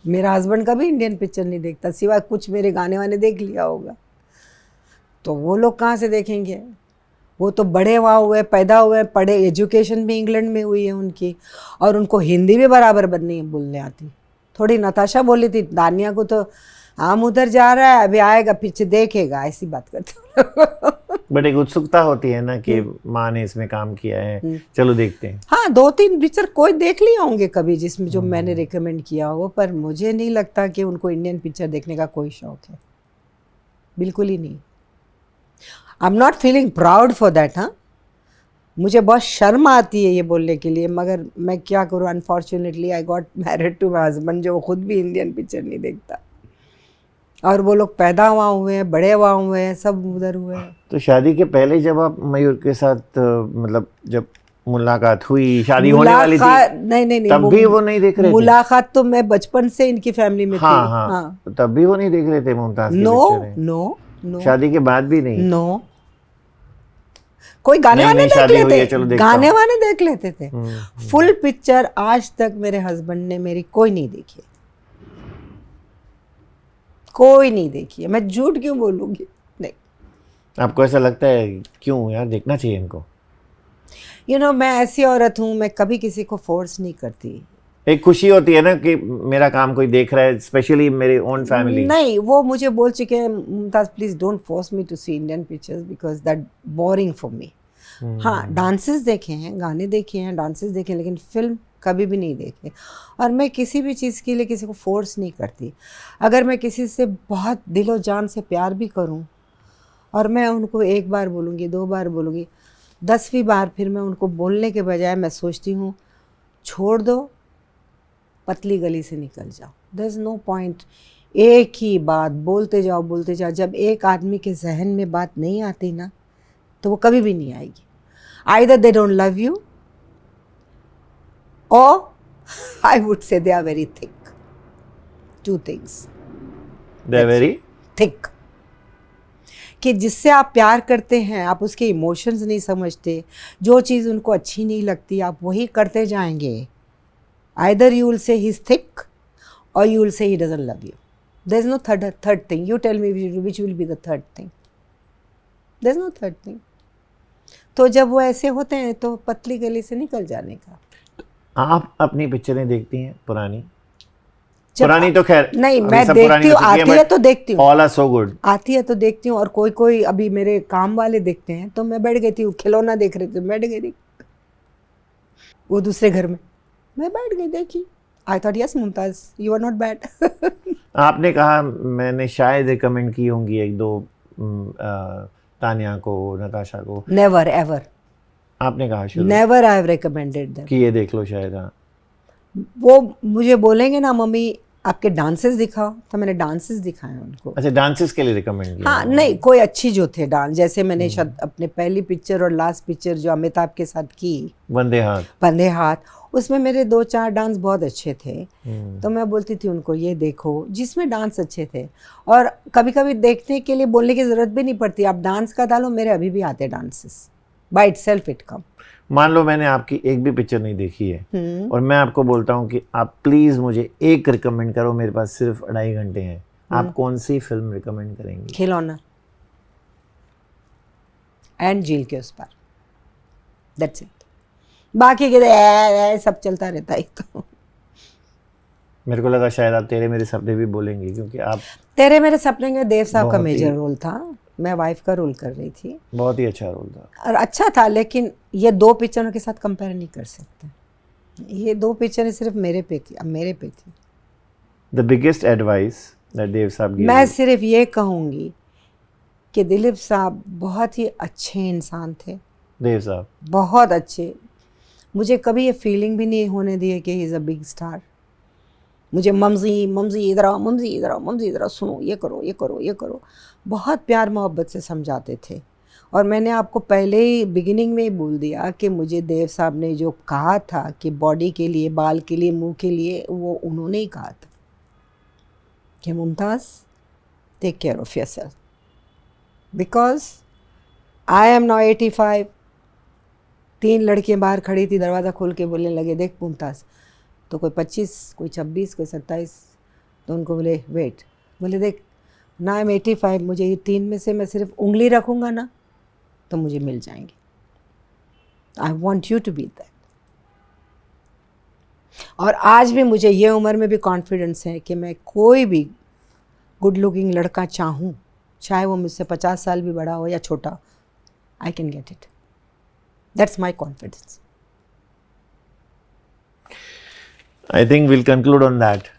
मेरा हस्बैंड कभी इंडियन पिक्चर नहीं देखता, सिवाय कुछ मेरे गाने वाने देख लिया होगा, तो वो लोग कहाँ से देखेंगे। वो तो बड़े वहाँ हुए, पैदा हुए, पढ़े, एजुकेशन भी इंग्लैंड में हुई है उनकी, और उनको हिंदी भी बराबर नहीं बोलने आती। थोड़ी नताशा बोली थी दानिया को तो हम उधर जा रहा है, अभी आएगा पीछे देखेगा, ऐसी बात करते। बट एक उत्सुकता होती है ना कि माँ ने इसमें काम किया है, चलो देखते हैं। हाँ, 2-3 पिक्चर कोई देख लिए होंगे कभी जिसमें जो मैंने रिकमेंड किया हो, पर मुझे नहीं लगता कि उनको इंडियन पिक्चर देखने का कोई शौक है, बिल्कुल ही नहीं। आई am not feeling proud for that. हाँ, मुझे बहुत शर्म आती है ये बोलने के लिए, मगर मैं क्या करूँ, unfortunately I got married to my husband जो खुद भी इंडियन पिक्चर नहीं देखता, और वो लोग पैदा वहाँ हुए हैं, बड़े वहाँ हुए हैं, सब उधर हुए हैं। तो शादी के पहले जब आप मयूर के साथ मतलब जब मुलाकात हुई, शादी होने वाली थी, नहीं, तब भी वो नहीं देख रहे थे? मुलाकात तो मैं बचपन से इनकी फैमिली में थी। हाँ। तब भी वो नहीं देख रहे थे मुमताज की पिक्चरें? नो। शादी के बाद भी नहीं? नो। कोई गाने वाने देख लेते, गाने वाने देख लेते थे। फुल पिक्चर आज तक मेरे हस्बैंड ने मेरी कोई नहीं देखी, कोई नहीं देखी है। मैं झूठ क्यों बोलूँगी, नहीं। आपको ऐसा लगता है क्यों यार देखना चाहिए इनको? मैं ऐसी औरत हूँ, मैं कभी किसी को फोर्स नहीं करती। एक खुशी होती है ना कि मेरा काम कोई देख रहा है, स्पेशली मेरे ओन फैमिली। नहीं, वो मुझे बोल चुके हैं, Mumtaz please don't force me to see Indian pictures because that boring for me. हाँ, डांसेस देखे हैं, गाने देखे हैं, डांसेस देखे हैं, लेकिन फिल्म कभी भी नहीं देखे। और मैं किसी भी चीज़ के लिए किसी को फोर्स नहीं करती। अगर मैं किसी से बहुत दिलो जान से प्यार भी करूं, और मैं उनको 1 बार बोलूँगी, 2 बार बोलूँगी, 10वीं बार फिर मैं उनको बोलने के बजाय मैं सोचती हूँ छोड़ दो, पतली गली से निकल जाओ। देयर इज़ नो पॉइंट एक ही बात बोलते जाओ बोलते जाओ। जब एक आदमी के जहन में बात नहीं आती ना, तो वो कभी भी नहीं आएगी। Either they don't love you, or I would say they are very thick. 2 things. They are very thick. कि जिससे आप प्यार करते हैं, आप उसके इमोशंस नहीं समझते, जो चीज़ उनको अच्छी नहीं लगती आप वही करते जाएंगे। Either you will say he's thick or you will say he doesn't love you. There is no third thing. You tell me which will be the third thing. There is no third thing. तो जब वो ऐसे होते हैं तो पतली गली से निकल जाने का। आप अपनी पिक्चरें देखती हैं पुरानी? पुरानी तो खैर नहीं, मैं देखती हूँ, आती है तो देखती हूँ। All are so good. आती है तो देखती हूँ, और कोई अभी मेरे काम वाले देखते हैं तो मैं बैठ गई थी, खिलौना देख रही थी, बैठ गई थी वो दूसरे घर में, मैं बैठ गई देखी। I thought yes Mumtaz you are not bad. आपने कहा मैंने शायद रिकमेंड की होंगी 1-2 तानिया को, नताशा को। Never ever. आपने कहा शुरू? Never I have recommended them कि ये देख लो शायद। हाँ, वो मुझे बोलेंगे ना मम्मी आपके डांसेस दिखाओ, तो मैंने डांसेस दिखाए उनको। अच्छा, डांसेस के लिए रिकमेंड किया? हाँ, नहीं, कोई अच्छी जो थे डांस, जैसे मैंने अपने पहली पिक्चर और लास्ट पिक्चर जो अमिताभ के साथ की, वंदे हाथ, उसमें मेरे 2-4 डांस बहुत अच्छे थे। तो मैं बोलती थी उनको ये देखो, जिसमें डांस अच्छे थे। और कभी कभी देखने के लिए बोलने की ज़रूरत भी नहीं पड़ती, आप डांस का डालो, मेरे अभी भी आते dances, by itself it come. मान लो मैंने आपकी एक भी पिक्चर नहीं देखी है और मैं आपको बोलता हूँ कि आप प्लीज़ मुझे एक रिकमेंड करो, मेरे पास सिर्फ 2.5 घंटे हैं, आप कौन सी फिल्म रिकमेंड करेंगी? खिलौना एंड झील के उस पार, दैट्स इट। बाकी के सब चलता रहता है। तो मेरे को लगा शायद आप तेरे मेरे सपने भी बोलेंगे, क्योंकि आप तेरे मेरे सपने में देव साहब का मेजर रोल था, मैं वाइफ का रोल कर रही थी। बहुत ही अच्छा रोल था और अच्छा था, लेकिन ये 2 पिक्चरों के साथ कंपेयर नहीं कर सकते। ये 2 पिक्चरें सिर्फ मेरे पे थी। द बिगेस्ट एडवाइस दैट देव साहब गिव, मैं सिर्फ ये कहूँगी कि दिलीप साहब बहुत ही अच्छे इंसान थे। देव साहब बहुत अच्छे। मुझे कभी ये फीलिंग भी नहीं होने दिए कि ही इज़ अ बिग स्टार। मुझे मम्जी इधर आओ, मम्जी इधर आओ, सुनो, ये करो। बहुत प्यार मोहब्बत से समझाते थे। और मैंने आपको पहले ही बिगिनिंग में ही बोल दिया कि मुझे देव साहब ने जो कहा था कि बॉडी के लिए, बाल के लिए, मुंह के लिए, वो उन्होंने ही कहा था कि Mumtaz take care of yourself, because I am now 85। 3 लड़कियां बाहर खड़ी थी, दरवाज़ा खोल के बोलने लगे देख मुमताज़, तो कोई 25, कोई 26, कोई 27, तो उनको बोले वेट, बोले देख ना आई एम 85, मुझे ये 3 में से मैं सिर्फ उंगली रखूँगा ना तो मुझे मिल जाएंगे। I want you to be that. और आज भी मुझे ये उम्र में भी कॉन्फिडेंस है कि मैं कोई भी गुड लुकिंग लड़का चाहूँ, चाहे वो मुझसे 50 साल भी बड़ा हो या छोटा, I can get it. That's my confidence. I think we'll conclude on that.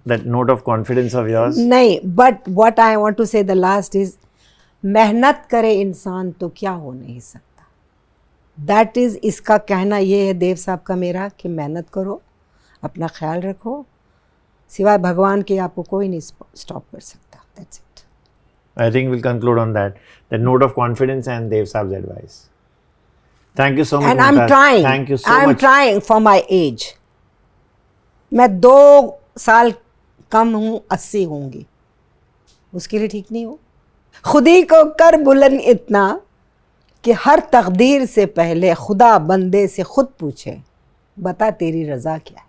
That note of confidence of yours. नहीं, but what I want to say the last is, मेहनत करे इंसान तो क्या हो नहीं सकता। दैट इज़, इसका कहना ये है देव साहब का मेरा कि मेहनत करो, अपना ख्याल रखो, सिवाय भगवान के आपको कोई नहीं स्टॉप कर सकता। That's it. I think we'll conclude on that. The note of confidence and Dev Saab's advice. Thank you so much. And I am Mumtaz. Trying, Thank you so I am much. Trying for my age. मैं 2 साल कम हूँ, 80 होंगी, उसके लिए ठीक नहीं हो। खुद ही को कर बुलंद इतना कि हर तकदीर से पहले खुदा बंदे से खुद पूछे, बता तेरी रज़ा क्या है।